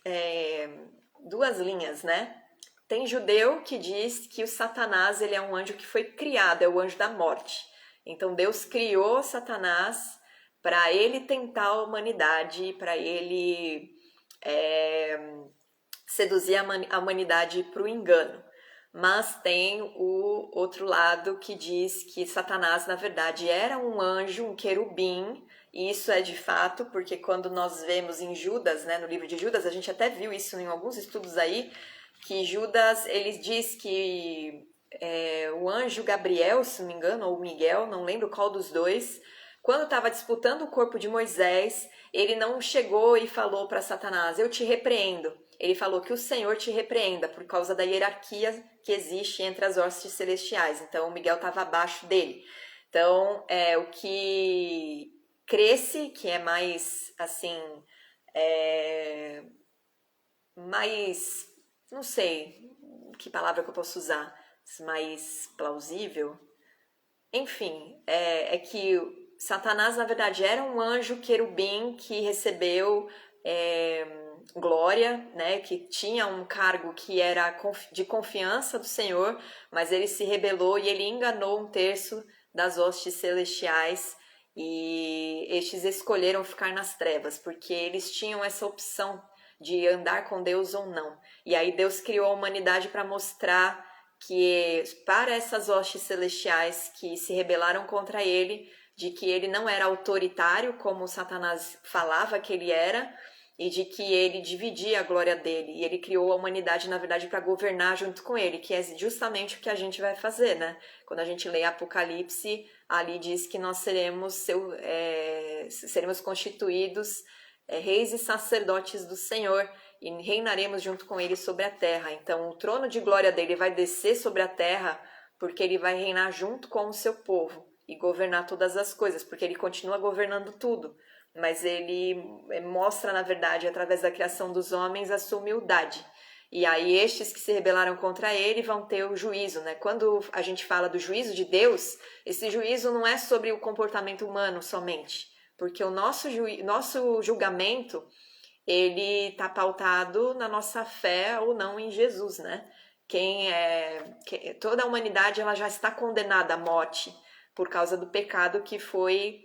linhas, né? Tem judeu que diz que o Satanás ele é um anjo que foi criado, é o anjo da morte. Então Deus criou Satanás para ele tentar a humanidade, para ele seduzir a humanidade para o engano. Mas tem o outro lado que diz que Satanás, na verdade, era um anjo, um querubim, e isso é de fato, porque quando nós vemos em Judas, né, no livro de Judas, a gente até viu isso em alguns estudos aí, que Judas, ele diz que o anjo Gabriel, se não me engano, ou Miguel, não lembro qual dos dois, quando estava disputando o corpo de Moisés, ele não chegou e falou para Satanás, eu te repreendo. Ele falou que o Senhor te repreenda por causa da hierarquia que existe entre as hostes celestiais. Então, o Miguel estava abaixo dele. Então, o que cresce, que é mais, assim, mais, não sei que palavra que eu posso usar, mais plausível. Enfim, é que Satanás, na verdade, era um anjo querubim que recebeu glória, né, que tinha um cargo que era de confiança do Senhor, mas ele se rebelou e ele enganou um terço das hostes celestiais e estes escolheram ficar nas trevas, porque eles tinham essa opção de andar com Deus ou não. E aí Deus criou a humanidade para mostrar que para essas hostes celestiais que se rebelaram contra ele, de que ele não era autoritário como Satanás falava que ele era, e de que ele dividia a glória dele, e ele criou a humanidade, na verdade, para governar junto com ele, que é justamente o que a gente vai fazer, né? Quando a gente lê Apocalipse, ali diz que nós seremos constituídos reis e sacerdotes do Senhor, e reinaremos junto com ele sobre a terra. Então, o trono de glória dele vai descer sobre a terra porque ele vai reinar junto com o seu povo e governar todas as coisas, porque ele continua governando tudo, mas ele mostra, na verdade, através da criação dos homens, a sua humildade. E aí estes que se rebelaram contra ele vão ter o juízo, né? Quando a gente fala do juízo de Deus, esse juízo não é sobre o comportamento humano somente, porque o nosso julgamento, ele está pautado na nossa fé ou não em Jesus, né? Toda a humanidade ela já está condenada à morte por causa do pecado que foi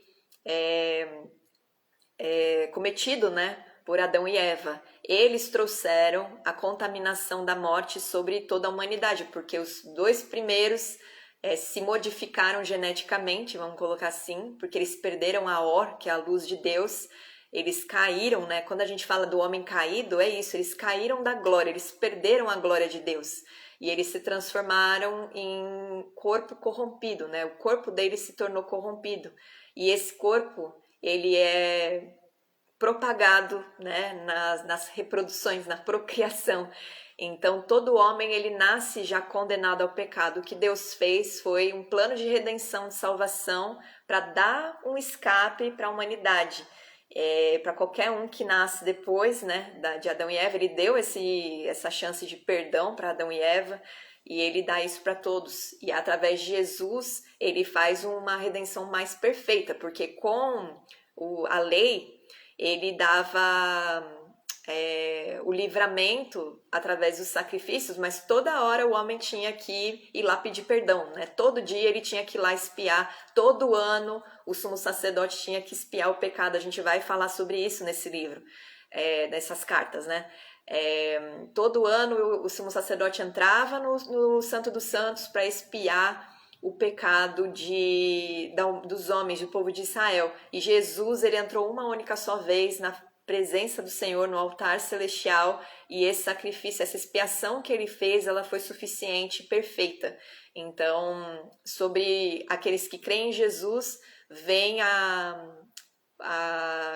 cometido, né, por Adão e Eva. Eles trouxeram a contaminação da morte sobre toda a humanidade, porque os dois primeiros se modificaram geneticamente, vamos colocar assim, porque eles perderam a Or, que é a luz de Deus. Eles caíram, né? Quando a gente fala do homem caído, é isso, eles caíram da glória, eles perderam a glória de Deus. E eles se transformaram em corpo corrompido, né? O corpo deles se tornou corrompido. E esse corpo, ele é propagado, né, nas reproduções, na procriação. Então, todo homem, ele nasce já condenado ao pecado. O que Deus fez foi um plano de redenção, de salvação, para dar um escape para a humanidade. Para qualquer um que nasce depois, né, de Adão e Eva, ele deu essa chance de perdão para Adão e Eva, e ele dá isso para todos. E através de Jesus, ele faz uma redenção mais perfeita, porque com a lei, ele dava o livramento através dos sacrifícios, mas toda hora o homem tinha que ir lá pedir perdão, né? Todo dia ele tinha que ir lá espiar, todo ano o sumo sacerdote tinha que espiar o pecado. A gente vai falar sobre isso nesse livro, nessas cartas, né? Todo ano o sumo sacerdote entrava no Santo dos Santos para espiar o pecado dos homens, do povo de Israel. E Jesus, ele entrou uma única só vez na presença do Senhor no altar celestial, e esse sacrifício, essa expiação que ele fez, ela foi suficiente e perfeita. Então, sobre aqueles que creem em Jesus, vem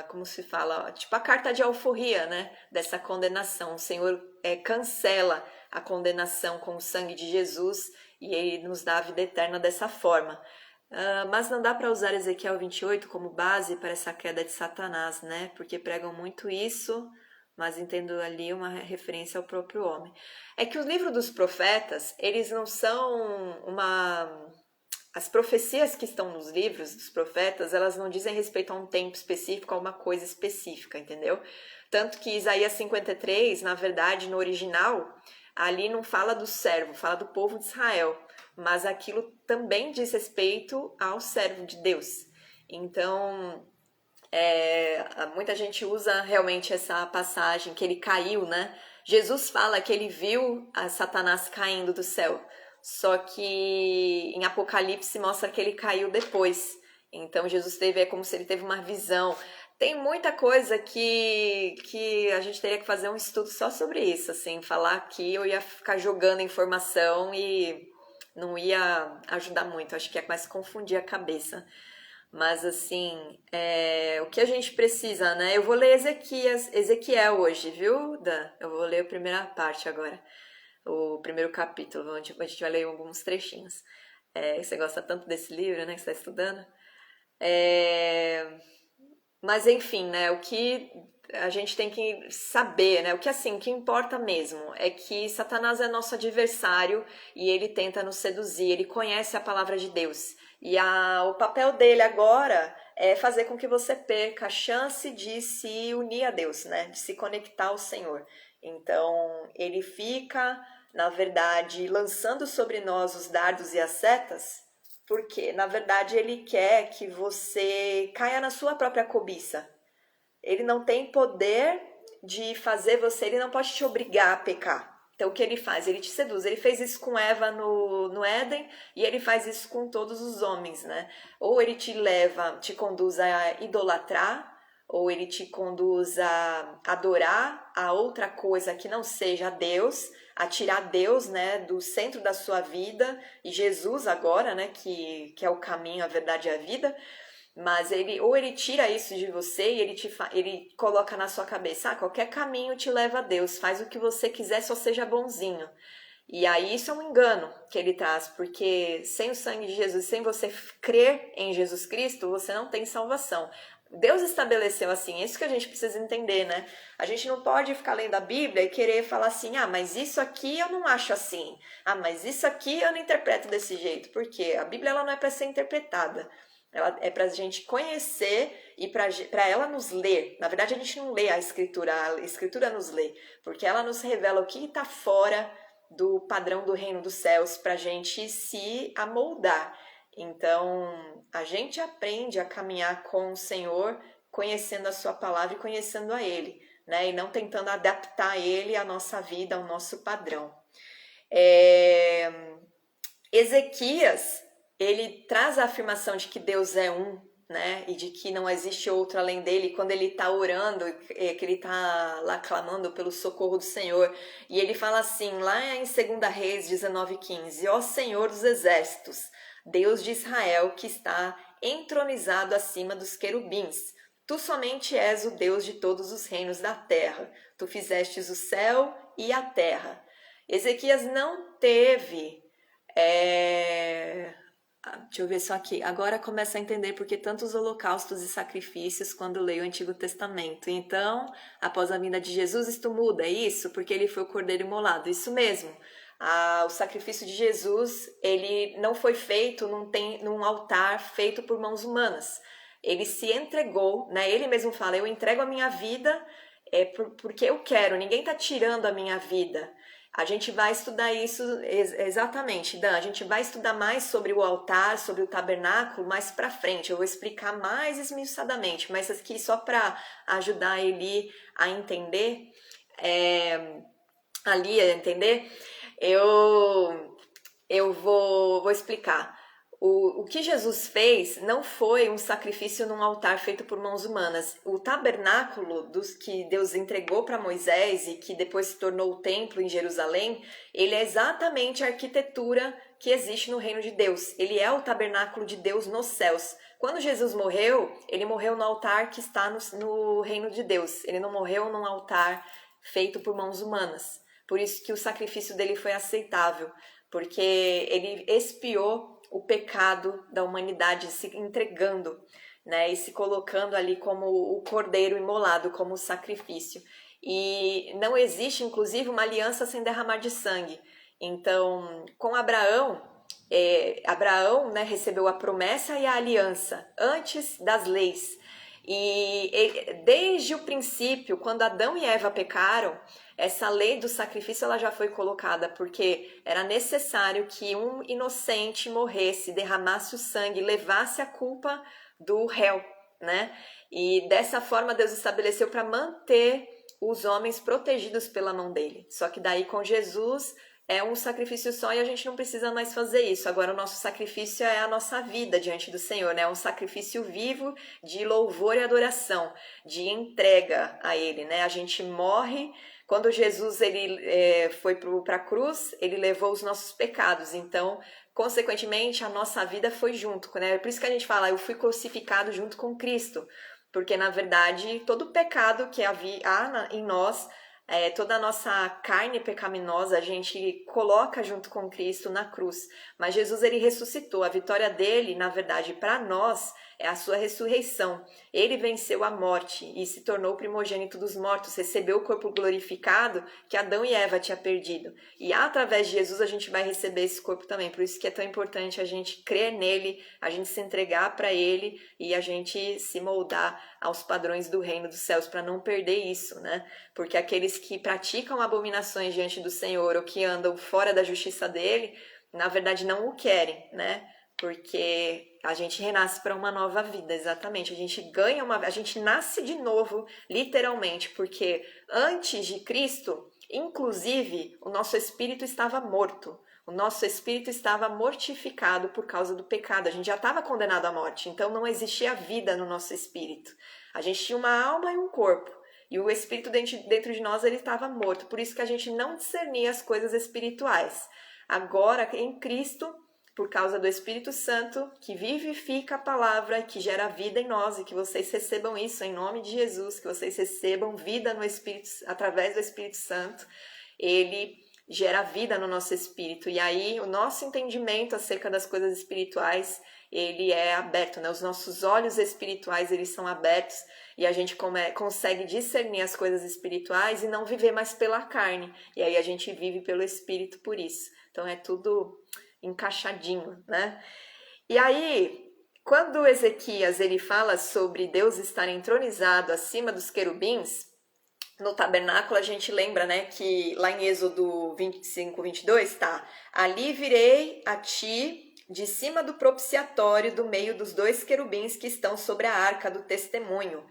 como se fala, tipo a carta de alforria, né, dessa condenação. O Senhor cancela a condenação com o sangue de Jesus, e ele nos dá a vida eterna dessa forma. Mas não dá para usar Ezequiel 28 como base para essa queda de Satanás, né? Porque pregam muito isso, mas entendo ali uma referência ao próprio homem. É que os livros dos profetas, eles não são As profecias que estão nos livros dos profetas, elas não dizem respeito a um tempo específico, a uma coisa específica, entendeu? Tanto que Isaías 53, na verdade, no original, ali não fala do servo, fala do povo de Israel, mas aquilo também diz respeito ao servo de Deus. Então, muita gente usa realmente essa passagem que ele caiu, né? Jesus fala que ele viu a Satanás caindo do céu, só que em Apocalipse mostra que ele caiu depois. Então Jesus teve, é como se ele teve uma visão. Tem muita coisa que a gente teria que fazer um estudo só sobre isso, assim, falar aqui eu ia ficar jogando informação e não ia ajudar muito, acho que ia mais confundir a cabeça. Mas assim, o que a gente precisa, né? Eu vou ler Ezequiel hoje, viu, Dan? Eu vou ler a primeira parte agora, o primeiro capítulo, onde a gente vai ler alguns trechinhos. Você gosta tanto desse livro, né, que você está estudando? Mas enfim, né, o que a gente tem que saber, né, o que importa mesmo é que Satanás é nosso adversário e ele tenta nos seduzir, ele conhece a palavra de Deus. E o papel dele agora é fazer com que você perca a chance de se unir a Deus, né, de se conectar ao Senhor. Então, ele fica, na verdade, lançando sobre nós os dardos e as setas, porque, na verdade, ele quer que você caia na sua própria cobiça. Ele não tem poder de fazer ele não pode te obrigar a pecar. Então, o que ele faz? Ele te seduz. Ele fez isso com Eva no Éden e ele faz isso com todos os homens, né? Ou ele te conduz a idolatrar, ou ele te conduz a adorar a outra coisa que não seja Deus, a tirar Deus, né, do centro da sua vida, e Jesus agora, né, que é o caminho, a verdade e a vida. Mas ele tira isso de você e ele coloca na sua cabeça, qualquer caminho te leva a Deus, faz o que você quiser, só seja bonzinho. E aí isso é um engano que ele traz, porque sem o sangue de Jesus, sem você crer em Jesus Cristo, você não tem salvação. Deus estabeleceu assim, é isso que a gente precisa entender, né? A gente não pode ficar lendo a Bíblia e querer falar assim, ah, mas isso aqui eu não acho assim, ah, mas isso aqui eu não interpreto desse jeito, porque a Bíblia ela não é para ser interpretada, ela é para a gente conhecer e para ela nos ler. Na verdade, a gente não lê a Escritura nos lê, porque ela nos revela o que está fora do padrão do reino dos céus para a gente se amoldar. Então, a gente aprende a caminhar com o Senhor, conhecendo a sua palavra e conhecendo a Ele, né? E não tentando adaptar Ele à nossa vida, ao nosso padrão. Ezequias, ele traz a afirmação de que Deus é um, né? E de que não existe outro além dele. Quando ele está orando, que ele está lá clamando pelo socorro do Senhor. E ele fala assim, lá em 2 Reis 19:15, ó Senhor dos exércitos, Deus de Israel, que está entronizado acima dos querubins. Tu somente és o Deus de todos os reinos da terra. Tu fizestes o céu e a terra. Ezequias não teve... Deixa eu ver só aqui. Agora começa a entender por que tantos holocaustos e sacrifícios quando leio o Antigo Testamento. Então, após a vinda de Jesus, isto muda, é isso? Porque ele foi o cordeiro imolado. Isso mesmo. O sacrifício de Jesus, ele não foi feito num altar feito por mãos humanas. Ele se entregou, né? Ele mesmo fala, eu entrego a minha vida porque eu quero, ninguém está tirando a minha vida. A gente vai estudar isso exatamente, Dan. A gente vai estudar mais sobre o altar, sobre o tabernáculo mais para frente. Eu vou explicar mais esmiuçadamente, mas aqui só para ajudar ele a entender, ali a entender, eu vou explicar. O que Jesus fez não foi um sacrifício num altar feito por mãos humanas. O tabernáculo que Deus entregou para Moisés e que depois se tornou o templo em Jerusalém, ele é exatamente a arquitetura que existe no reino de Deus. Ele é o tabernáculo de Deus nos céus. Quando Jesus morreu, ele morreu no altar que está no reino de Deus. Ele não morreu num altar feito por mãos humanas. Por isso que o sacrifício dele foi aceitável, porque ele expiou o pecado da humanidade, se entregando, né, e se colocando ali como o cordeiro imolado, como sacrifício. E não existe, inclusive, uma aliança sem derramar de sangue. Então, com Abraão, Abraão, né, recebeu a promessa e a aliança antes das leis. E desde o princípio, quando Adão e Eva pecaram, essa lei do sacrifício ela já foi colocada, porque era necessário que um inocente morresse, derramasse o sangue, levasse a culpa do réu, né? E dessa forma Deus estabeleceu para manter os homens protegidos pela mão dele. Só que daí com Jesus é um sacrifício só e a gente não precisa mais fazer isso. Agora o nosso sacrifício é a nossa vida diante do Senhor, né? É um sacrifício vivo de louvor e adoração, de entrega a Ele, né? A gente morre. Quando Jesus ele foi para a cruz, ele levou os nossos pecados. Então, consequentemente, a nossa vida foi junto, né? Por isso que a gente fala, eu fui crucificado junto com Cristo, porque na verdade todo pecado que há em nós, toda a nossa carne pecaminosa a gente coloca junto com Cristo na cruz. Mas Jesus ele ressuscitou. A vitória dele, na verdade, para nós é a sua ressurreição. Ele venceu a morte e se tornou o primogênito dos mortos, recebeu o corpo glorificado que Adão e Eva tinham perdido. E através de Jesus a gente vai receber esse corpo também. Por isso que é tão importante a gente crer nele, a gente se entregar para ele e a gente se moldar aos padrões do reino dos céus para não perder isso, né? Porque aqueles que praticam abominações diante do Senhor ou que andam fora da justiça dele, na verdade não o querem, né? Porque a gente renasce para uma nova vida, exatamente. A gente ganha a gente nasce de novo, literalmente, porque antes de Cristo, inclusive, o nosso espírito estava morto. O nosso espírito estava mortificado por causa do pecado. A gente já estava condenado à morte, então não existia vida no nosso espírito. A gente tinha uma alma e um corpo. E o espírito dentro de nós ele estava morto. Por isso que a gente não discernia as coisas espirituais. Agora, em Cristo, por causa do Espírito Santo, que vivifica a palavra, que gera vida em nós, e que vocês recebam isso em nome de Jesus, que vocês recebam vida no Espírito, através do Espírito Santo, ele gera vida no nosso espírito. E aí o nosso entendimento acerca das coisas espirituais, ele é aberto, né? Os nossos olhos espirituais, eles são abertos e a gente consegue discernir as coisas espirituais e não viver mais pela carne. E aí a gente vive pelo espírito por isso. Então é tudo encaixadinho, né? E aí, quando Ezequias ele fala sobre Deus estar entronizado acima dos querubins, no tabernáculo a gente lembra, né, que lá em Êxodo 25, 22, tá? Ali virei a ti de cima do propiciatório, do meio dos dois querubins que estão sobre a arca do testemunho,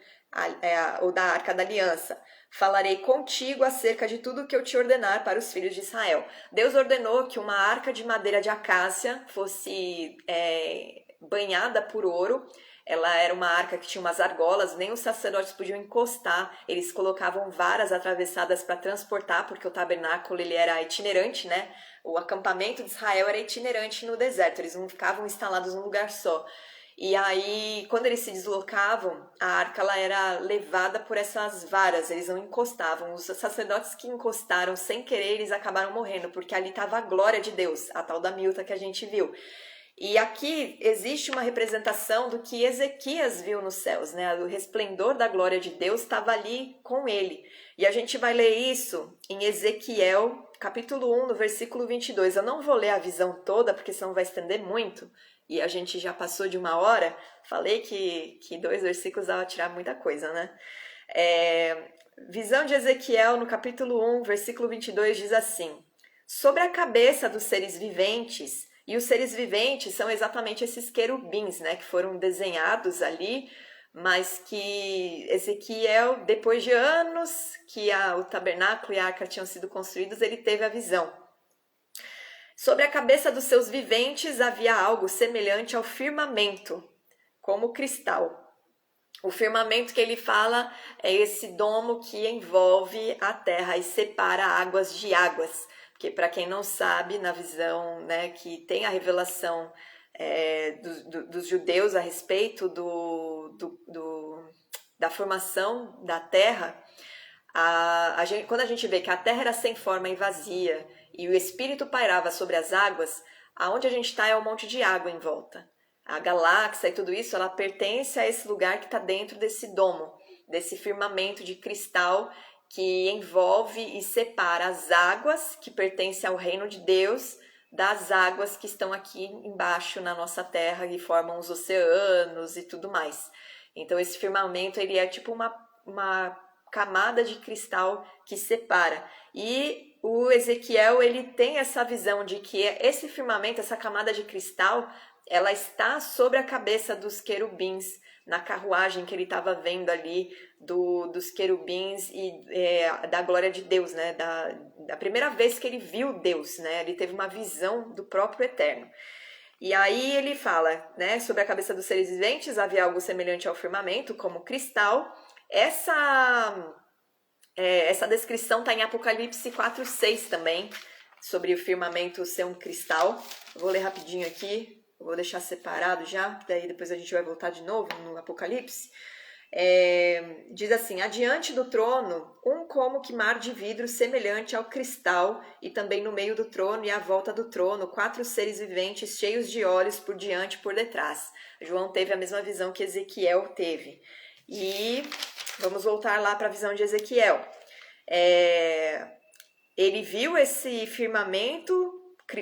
ou da arca da aliança. Falarei contigo acerca de tudo que eu te ordenar para os filhos de Israel. Deus ordenou que uma arca de madeira de acácia fosse banhada por ouro. Ela era uma arca que tinha umas argolas, nem os sacerdotes podiam encostar, eles colocavam varas atravessadas para transportar, porque o tabernáculo ele era itinerante, né? O acampamento de Israel era itinerante no deserto, eles não ficavam instalados num lugar só. E aí, quando eles se deslocavam, a arca ela era levada por essas varas, eles não encostavam. Os sacerdotes que encostaram sem querer, eles acabaram morrendo, porque ali estava a glória de Deus, a tal da Milta que a gente viu. E aqui existe uma representação do que Ezequias viu nos céus, né? O resplendor da glória de Deus estava ali com ele. E a gente vai ler isso em Ezequiel, capítulo 1, no versículo 22. Eu não vou ler a visão toda, porque senão vai estender muito. E a gente já passou de 1 hora. Falei que 2 versículos dava tirar muita coisa, né? Visão de Ezequiel, no capítulo 1, versículo 22, diz assim: sobre a cabeça dos seres viventes. E os seres viventes são exatamente esses querubins, né, que foram desenhados ali, mas que Ezequiel, depois de anos que o tabernáculo e a arca tinham sido construídos, ele teve a visão. Sobre a cabeça dos seus viventes havia algo semelhante ao firmamento, como cristal. O firmamento que ele fala é esse domo que envolve a terra e separa águas de águas. Porque, para quem não sabe, na visão, né, que tem a revelação dos judeus a respeito da formação da terra, quando a gente vê que a terra era sem forma e vazia e o Espírito pairava sobre as águas, aonde a gente está é um monte de água em volta. A galáxia e tudo isso, ela pertence a esse lugar que está dentro desse domo, desse firmamento de cristal que envolve e separa as águas que pertencem ao reino de Deus das águas que estão aqui embaixo na nossa terra e formam os oceanos e tudo mais. Então esse firmamento ele é tipo uma camada de cristal que separa. E o Ezequiel ele tem essa visão de que esse firmamento, essa camada de cristal, ela está sobre a cabeça dos querubins, na carruagem que ele estava vendo ali dos querubins e da glória de Deus, né? Da primeira vez que ele viu Deus, né? Ele teve uma visão do próprio Eterno. E aí ele fala, né? Sobre a cabeça dos seres viventes havia algo semelhante ao firmamento, como cristal. Essa descrição está em Apocalipse 4:6 também, sobre o firmamento ser um cristal. Eu vou ler rapidinho aqui. Vou deixar separado já, daí depois a gente vai voltar de novo no Apocalipse. Diz assim: adiante do trono, como que mar de vidro semelhante ao cristal, e também no meio do trono e à volta do trono, 4 seres viventes cheios de olhos por diante e por detrás. João teve a mesma visão que Ezequiel teve. E vamos voltar lá para a visão de Ezequiel. Ele viu esse firmamento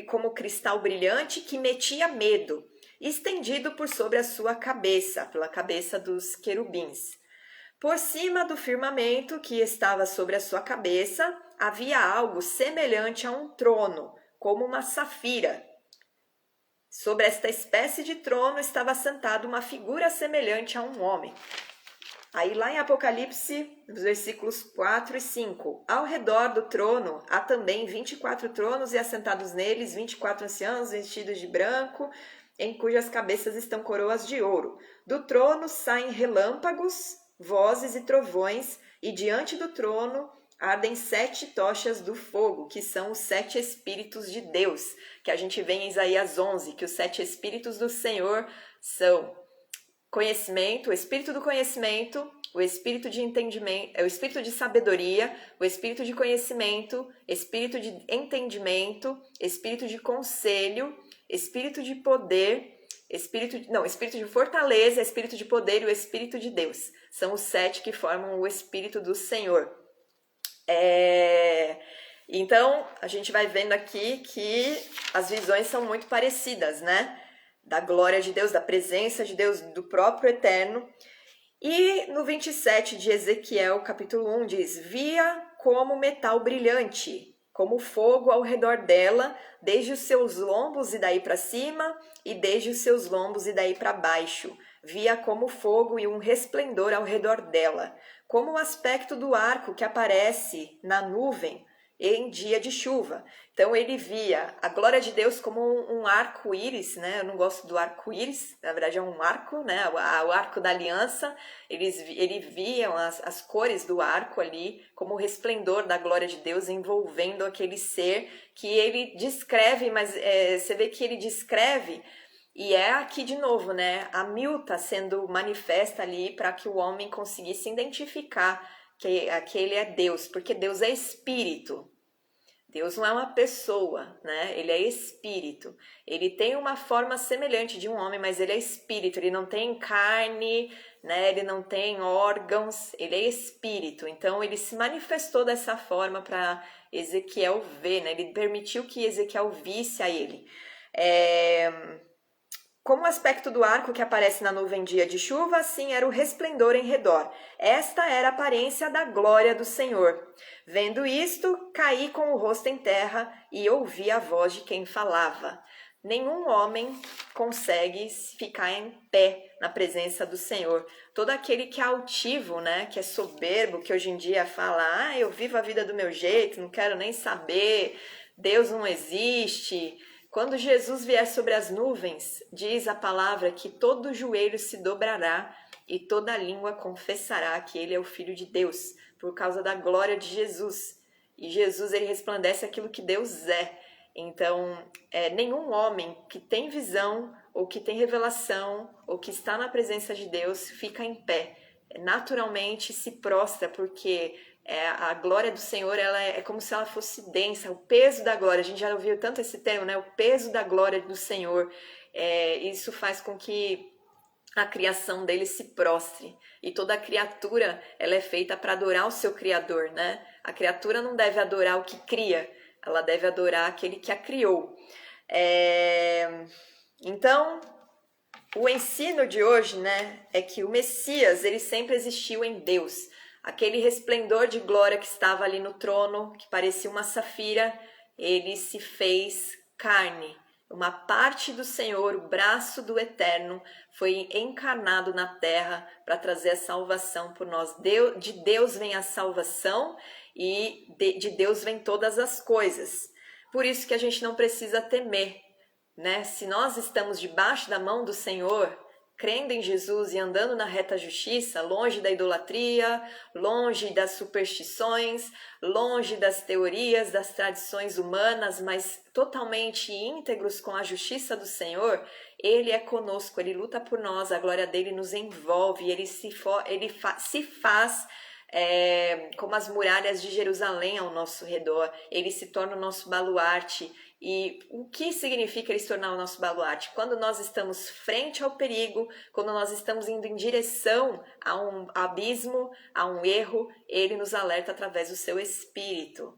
como cristal brilhante que metia medo, estendido por sobre a sua cabeça, pela cabeça dos querubins. Por cima do firmamento que estava sobre a sua cabeça, havia algo semelhante a um trono, como uma safira. Sobre esta espécie de trono estava sentada uma figura semelhante a um homem. Aí lá em Apocalipse, nos versículos 4 e 5, ao redor do trono há também 24 tronos e assentados neles 24 anciãos vestidos de branco, em cujas cabeças estão coroas de ouro. Do trono saem relâmpagos, vozes e trovões, e diante do trono ardem 7 tochas do fogo, que são os 7 Espíritos de Deus, que a gente vê em Isaías 11, que os 7 Espíritos do Senhor são conhecimento, o espírito do conhecimento, o espírito de entendimento, o espírito de sabedoria, o espírito de conhecimento, espírito de entendimento, espírito de conselho, espírito de poder, espírito de fortaleza, espírito de poder e o espírito de Deus. São os 7 que formam o espírito do Senhor. Então, a gente vai vendo aqui que as visões são muito parecidas, né? Da glória de Deus, da presença de Deus, do próprio Eterno. E no 27 de Ezequiel, capítulo 1, diz: via como metal brilhante, como fogo ao redor dela, desde os seus lombos e daí para cima, e desde os seus lombos e daí para baixo. Via como fogo e um resplendor ao redor dela, como o aspecto do arco que aparece na nuvem em dia de chuva. Então ele via a glória de Deus como um arco-íris, né? Eu não gosto do arco-íris, na verdade é um arco, né? O arco da aliança. Ele viam as cores do arco ali como o resplendor da glória de Deus envolvendo aquele ser que ele descreve, mas você vê que ele descreve. E é aqui de novo, né? A Milta sendo manifesta ali para que o homem conseguisse identificar que aquele é Deus, porque Deus é espírito. Deus não é uma pessoa, né? Ele é espírito. Ele tem uma forma semelhante de um homem, mas ele é espírito. Ele não tem carne, né? Ele não tem órgãos, ele é espírito. Então ele se manifestou dessa forma para Ezequiel ver, né? Ele permitiu que Ezequiel visse a ele. Como o aspecto do arco que aparece na nuvem dia de chuva, assim era o resplendor em redor. Esta era a aparência da glória do Senhor. Vendo isto, caí com o rosto em terra e ouvi a voz de quem falava. Nenhum homem consegue ficar em pé na presença do Senhor. Todo aquele que é altivo, né, que é soberbo, que hoje em dia fala, eu vivo a vida do meu jeito, não quero nem saber, Deus não existe. Quando Jesus vier sobre as nuvens, diz a palavra que todo joelho se dobrará e toda língua confessará que ele é o Filho de Deus, por causa da glória de Jesus. E Jesus, ele resplandece aquilo que Deus é. Então, nenhum homem que tem visão, ou que tem revelação, ou que está na presença de Deus, fica em pé. Naturalmente se prostra, porque a glória do Senhor, ela é como se ela fosse densa, o peso da glória, a gente já ouviu tanto esse termo, né? O peso da glória do Senhor, isso faz com que a criação dele se prostre, e toda criatura, ela é feita para adorar o seu Criador, né? A criatura não deve adorar o que cria, ela deve adorar aquele que a criou. Então, o ensino de hoje, né, é que o Messias, ele sempre existiu em Deus. Aquele resplendor de glória que estava ali no trono, que parecia uma safira, ele se fez carne. Uma parte do Senhor, o braço do Eterno, foi encarnado na terra para trazer a salvação por nós. De Deus vem a salvação e de Deus vem todas as coisas. Por isso que a gente não precisa temer, né? Se nós estamos debaixo da mão do Senhor, crendo em Jesus e andando na reta justiça, longe da idolatria, longe das superstições, longe das teorias, das tradições humanas, mas totalmente íntegros com a justiça do Senhor, Ele é conosco, Ele luta por nós, a glória dele nos envolve, Ele se faz como as muralhas de Jerusalém ao nosso redor, Ele se torna o nosso baluarte. E o que significa ele se tornar o nosso baluarte? Quando nós estamos frente ao perigo, quando nós estamos indo em direção a um abismo, a um erro, ele nos alerta através do seu Espírito.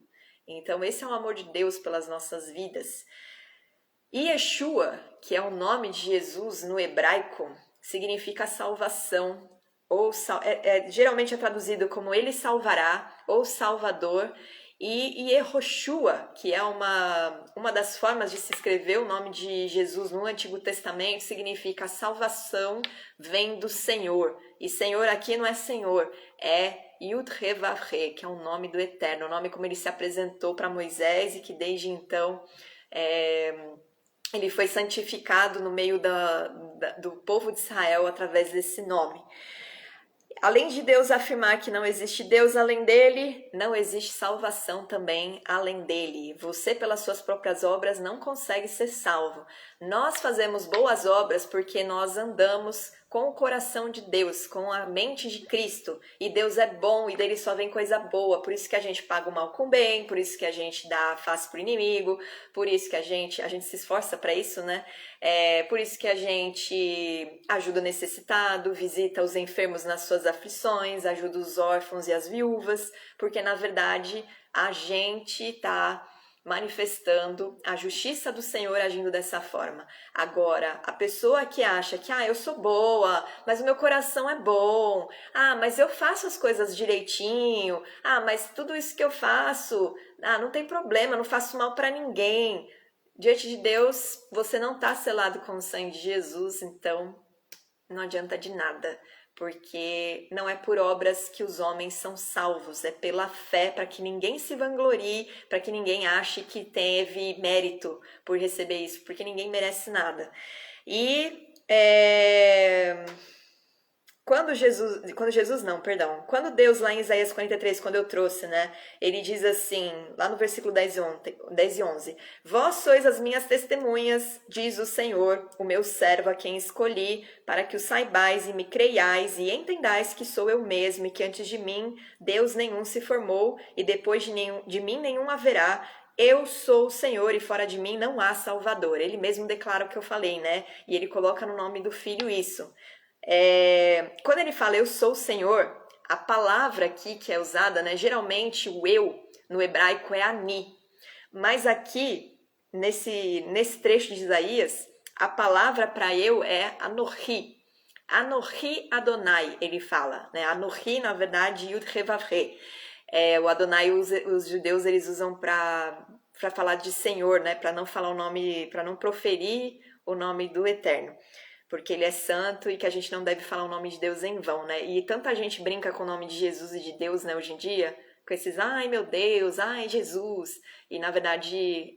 Então esse é o amor de Deus pelas nossas vidas. Yeshua, que é o nome de Jesus no hebraico, significa salvação, ou geralmente é traduzido como ele salvará, ou salvador. E Yehoshua, que é uma das formas de se escrever o nome de Jesus no Antigo Testamento, significa salvação vem do Senhor. E Senhor aqui não é Senhor, é Yud-He-Vav-He, que é o nome do Eterno, o nome como ele se apresentou para Moisés e que desde então ele foi santificado no meio do povo de Israel através desse nome. Além de Deus afirmar que não existe Deus além dele, não existe salvação também além dele. Você, pelas suas próprias obras, não consegue ser salvo. Nós fazemos boas obras porque nós andamos com o coração de Deus, com a mente de Cristo. E Deus é bom e dele só vem coisa boa. Por isso que a gente paga o mal com o bem, por isso que a gente dá a face pro inimigo, por isso que a gente se esforça para isso, né? Por isso que a gente ajuda o necessitado, visita os enfermos nas suas aflições, ajuda os órfãos e as viúvas, porque na verdade a gente tá manifestando a justiça do Senhor agindo dessa forma. Agora, a pessoa que acha que, eu sou boa, mas o meu coração é bom, mas eu faço as coisas direitinho, mas tudo isso que eu faço, não tem problema, não faço mal para ninguém. Diante de Deus, você não está selado com o sangue de Jesus, então não adianta de nada. Porque não é por obras que os homens são salvos, é pela fé, para que ninguém se vanglorie, para que ninguém ache que teve mérito por receber isso, porque ninguém merece nada. E quando Deus lá em Isaías 43, quando eu trouxe, né, ele diz assim, lá no versículo 10 e 11, vós sois as minhas testemunhas, diz o Senhor, o meu servo a quem escolhi, para que o saibais e me creiais e entendais que sou eu mesmo e que antes de mim Deus nenhum se formou e depois de mim nenhum haverá. Eu sou o Senhor e fora de mim não há Salvador. Ele mesmo declara o que eu falei, né? E ele coloca no nome do Filho isso. Quando ele fala eu sou o Senhor, a palavra aqui que é usada, né, geralmente o eu no hebraico é ani, mas aqui nesse trecho de Isaías a palavra para eu é anohi. Anohi Adonai, ele fala, né? Anohi na verdade Yud He Vav He. O Adonai os judeus eles usam para falar de Senhor, né? Para não falar o nome, para não proferir o nome do Eterno, porque ele é santo e que a gente não deve falar o nome de Deus em vão, né? E tanta gente brinca com o nome de Jesus e de Deus, né, hoje em dia, com esses, ai meu Deus, ai Jesus. E na verdade,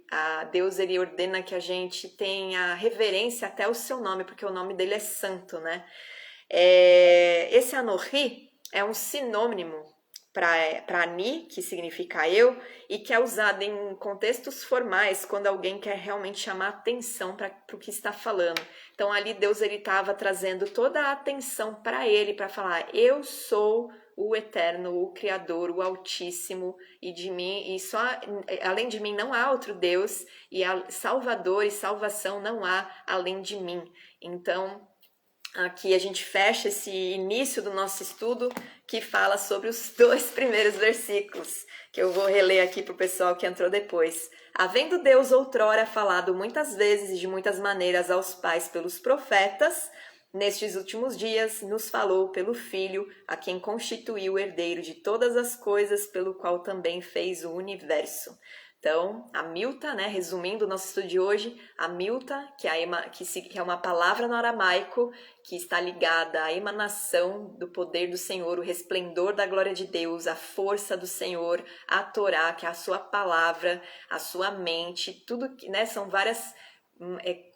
Deus ele ordena que a gente tenha reverência até ao seu nome, porque o nome dele é santo, né? Esse Anohi é um sinônimo para Ani, que significa eu, e que é usado em contextos formais quando alguém quer realmente chamar atenção para o que está falando. Então ali Deus ele estava trazendo toda a atenção para ele, para falar, eu sou o Eterno, o Criador, o Altíssimo, e de mim, e só além de mim não há outro Deus, e Salvador e salvação não há além de mim. Então aqui a gente fecha esse início do nosso estudo que fala sobre os 2 primeiros versículos, que eu vou reler aqui para o pessoal que entrou depois. Havendo Deus outrora falado muitas vezes e de muitas maneiras aos pais pelos profetas, nestes últimos dias nos falou pelo Filho, a quem constituiu o herdeiro de todas as coisas, pelo qual também fez o universo. Então, a Milta, né, resumindo o nosso estudo de hoje, a Milta, que é uma palavra no aramaico que está ligada à emanação do poder do Senhor, o resplendor da glória de Deus, a força do Senhor, a Torá, que é a sua palavra, a sua mente, tudo, né, são várias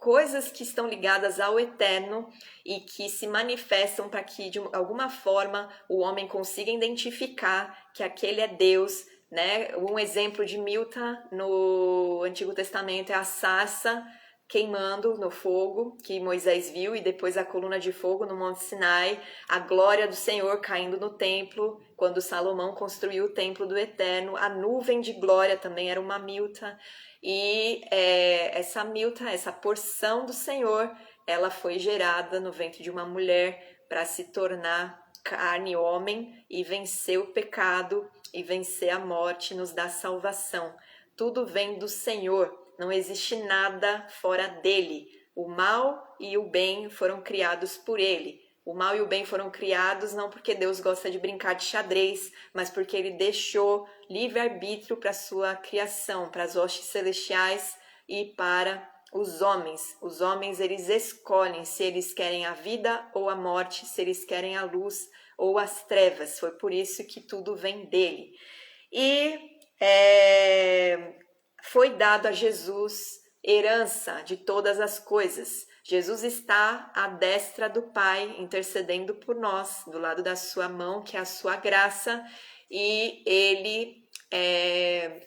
coisas que estão ligadas ao eterno e que se manifestam para que, de alguma forma, o homem consiga identificar que aquele é Deus, né? Um exemplo de Milta no Antigo Testamento é a sarça queimando no fogo, que Moisés viu, e depois a coluna de fogo no Monte Sinai, a glória do Senhor caindo no templo, quando Salomão construiu o templo do Eterno, a nuvem de glória também era uma Milta, e essa Milta, essa porção do Senhor, ela foi gerada no ventre de uma mulher para se tornar carne e homem e vencer o pecado e vencer a morte, nos dá salvação. Tudo vem do Senhor, não existe nada fora dele. O mal e o bem foram criados por ele. O mal e o bem foram criados não porque Deus gosta de brincar de xadrez, mas porque ele deixou livre-arbítrio para a sua criação, para as hostes celestiais e para os homens. Os homens, eles escolhem se eles querem a vida ou a morte, se eles querem a luz ou as trevas. Foi por isso que tudo vem dele. E foi dado a Jesus herança de todas as coisas. Jesus está à destra do Pai, intercedendo por nós, do lado da sua mão, que é a sua graça, e ele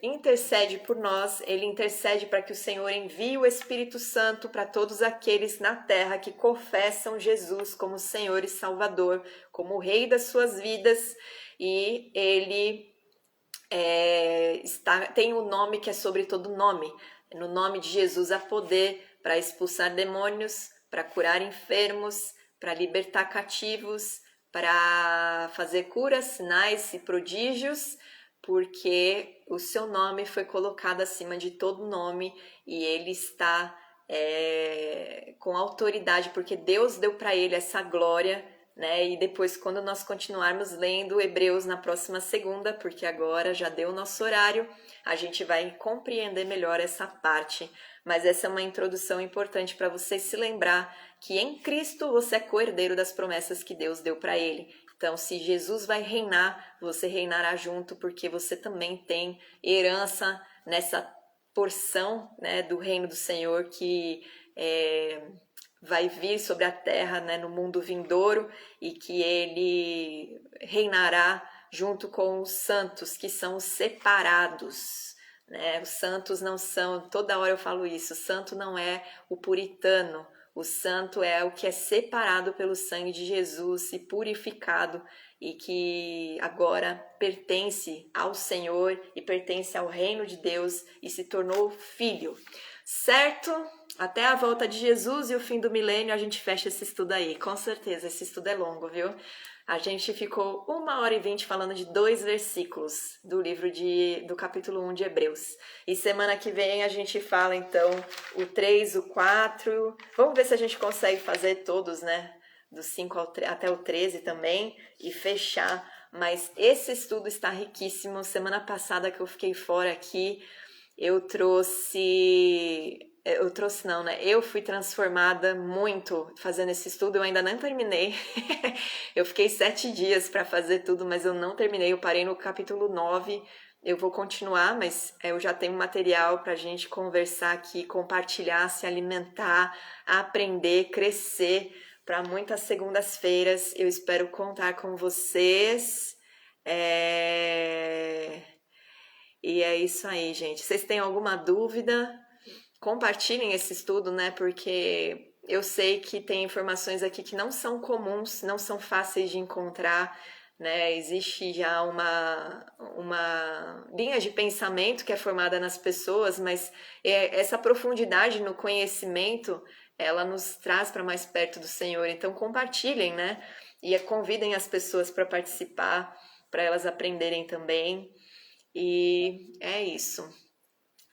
intercede por nós, ele intercede para que o Senhor envie o Espírito Santo para todos aqueles na terra que confessam Jesus como Senhor e Salvador, como o Rei das suas vidas, e ele tem um nome que é sobre todo nome. No nome de Jesus há poder para expulsar demônios, para curar enfermos, para libertar cativos, para fazer curas, sinais e prodígios, porque o seu nome foi colocado acima de todo nome e ele está com autoridade, porque Deus deu para ele essa glória, né? E depois, quando nós continuarmos lendo Hebreus na próxima segunda, porque agora já deu o nosso horário, a gente vai compreender melhor essa parte. Mas essa é uma introdução importante para você se lembrar que em Cristo você é co-herdeiro das promessas que Deus deu para ele. Então, se Jesus vai reinar, você reinará junto, porque você também tem herança nessa porção, né, do reino do Senhor que vai vir sobre a terra, né, no mundo vindouro, e que ele reinará junto com os santos, que são os separados. Né? Os santos não são, toda hora eu falo isso, o santo não é o puritano, o santo é o que é separado pelo sangue de Jesus e purificado e que agora pertence ao Senhor e pertence ao reino de Deus e se tornou filho. Certo? Até a volta de Jesus e o fim do milênio a gente fecha esse estudo aí. Com certeza, esse estudo é longo, viu? A gente ficou 1h20 falando de 2 versículos do livro do capítulo 1 de Hebreus. E semana que vem a gente fala, então, o 3, o 4. Vamos ver se a gente consegue fazer todos, né? Do 5 até o 13 também e fechar. Mas esse estudo está riquíssimo. Semana passada que eu fiquei fora aqui, eu trouxe não, né? Eu fui transformada muito fazendo esse estudo, eu ainda não terminei. Eu fiquei 7 dias para fazer tudo, mas eu não terminei. Eu parei no capítulo 9. Eu vou continuar, mas eu já tenho material para a gente conversar aqui, compartilhar, se alimentar, aprender, crescer para muitas segundas-feiras. Eu espero contar com vocês. E é isso aí, gente. Vocês têm alguma dúvida? Compartilhem esse estudo, né? Porque eu sei que tem informações aqui que não são comuns, não são fáceis de encontrar, né? Existe já uma linha de pensamento que é formada nas pessoas, mas essa profundidade no conhecimento, ela nos traz para mais perto do Senhor. Então compartilhem, né? E convidem as pessoas para participar, para elas aprenderem também. E é isso.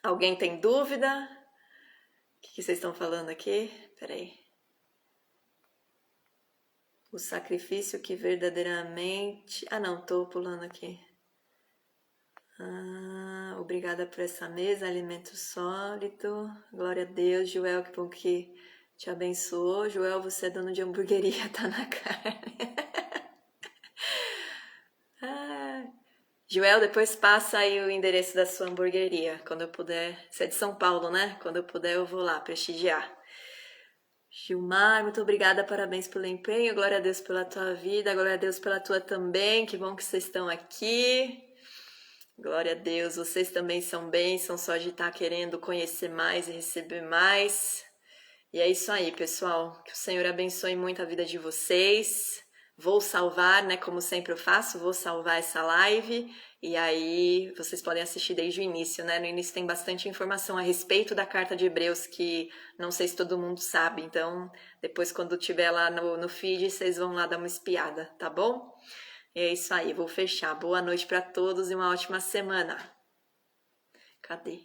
Alguém tem dúvida? O que vocês estão falando aqui? Peraí. O sacrifício que verdadeiramente... Ah, não, tô pulando aqui. Obrigada por essa mesa, alimento sólido. Glória a Deus, Joel, que bom que te abençoou. Joel, você é dono de hamburgueria, tá na carne. Joel, depois passa aí o endereço da sua hamburgueria, quando eu puder. Você é de São Paulo, né? Quando eu puder eu vou lá prestigiar. Gilmar, muito obrigada, parabéns pelo empenho, glória a Deus pela tua vida, glória a Deus pela tua também, que bom que vocês estão aqui. Glória a Deus, vocês também são bênçãos, só de estar querendo conhecer mais e receber mais. E é isso aí, pessoal, que o Senhor abençoe muito a vida de vocês. Vou salvar, né, como sempre eu faço, vou salvar essa live e aí vocês podem assistir desde o início, né? No início tem bastante informação a respeito da carta de Hebreus que não sei se todo mundo sabe, então depois quando tiver lá no feed vocês vão lá dar uma espiada, tá bom? E é isso aí, vou fechar. Boa noite para todos e uma ótima semana. Cadê?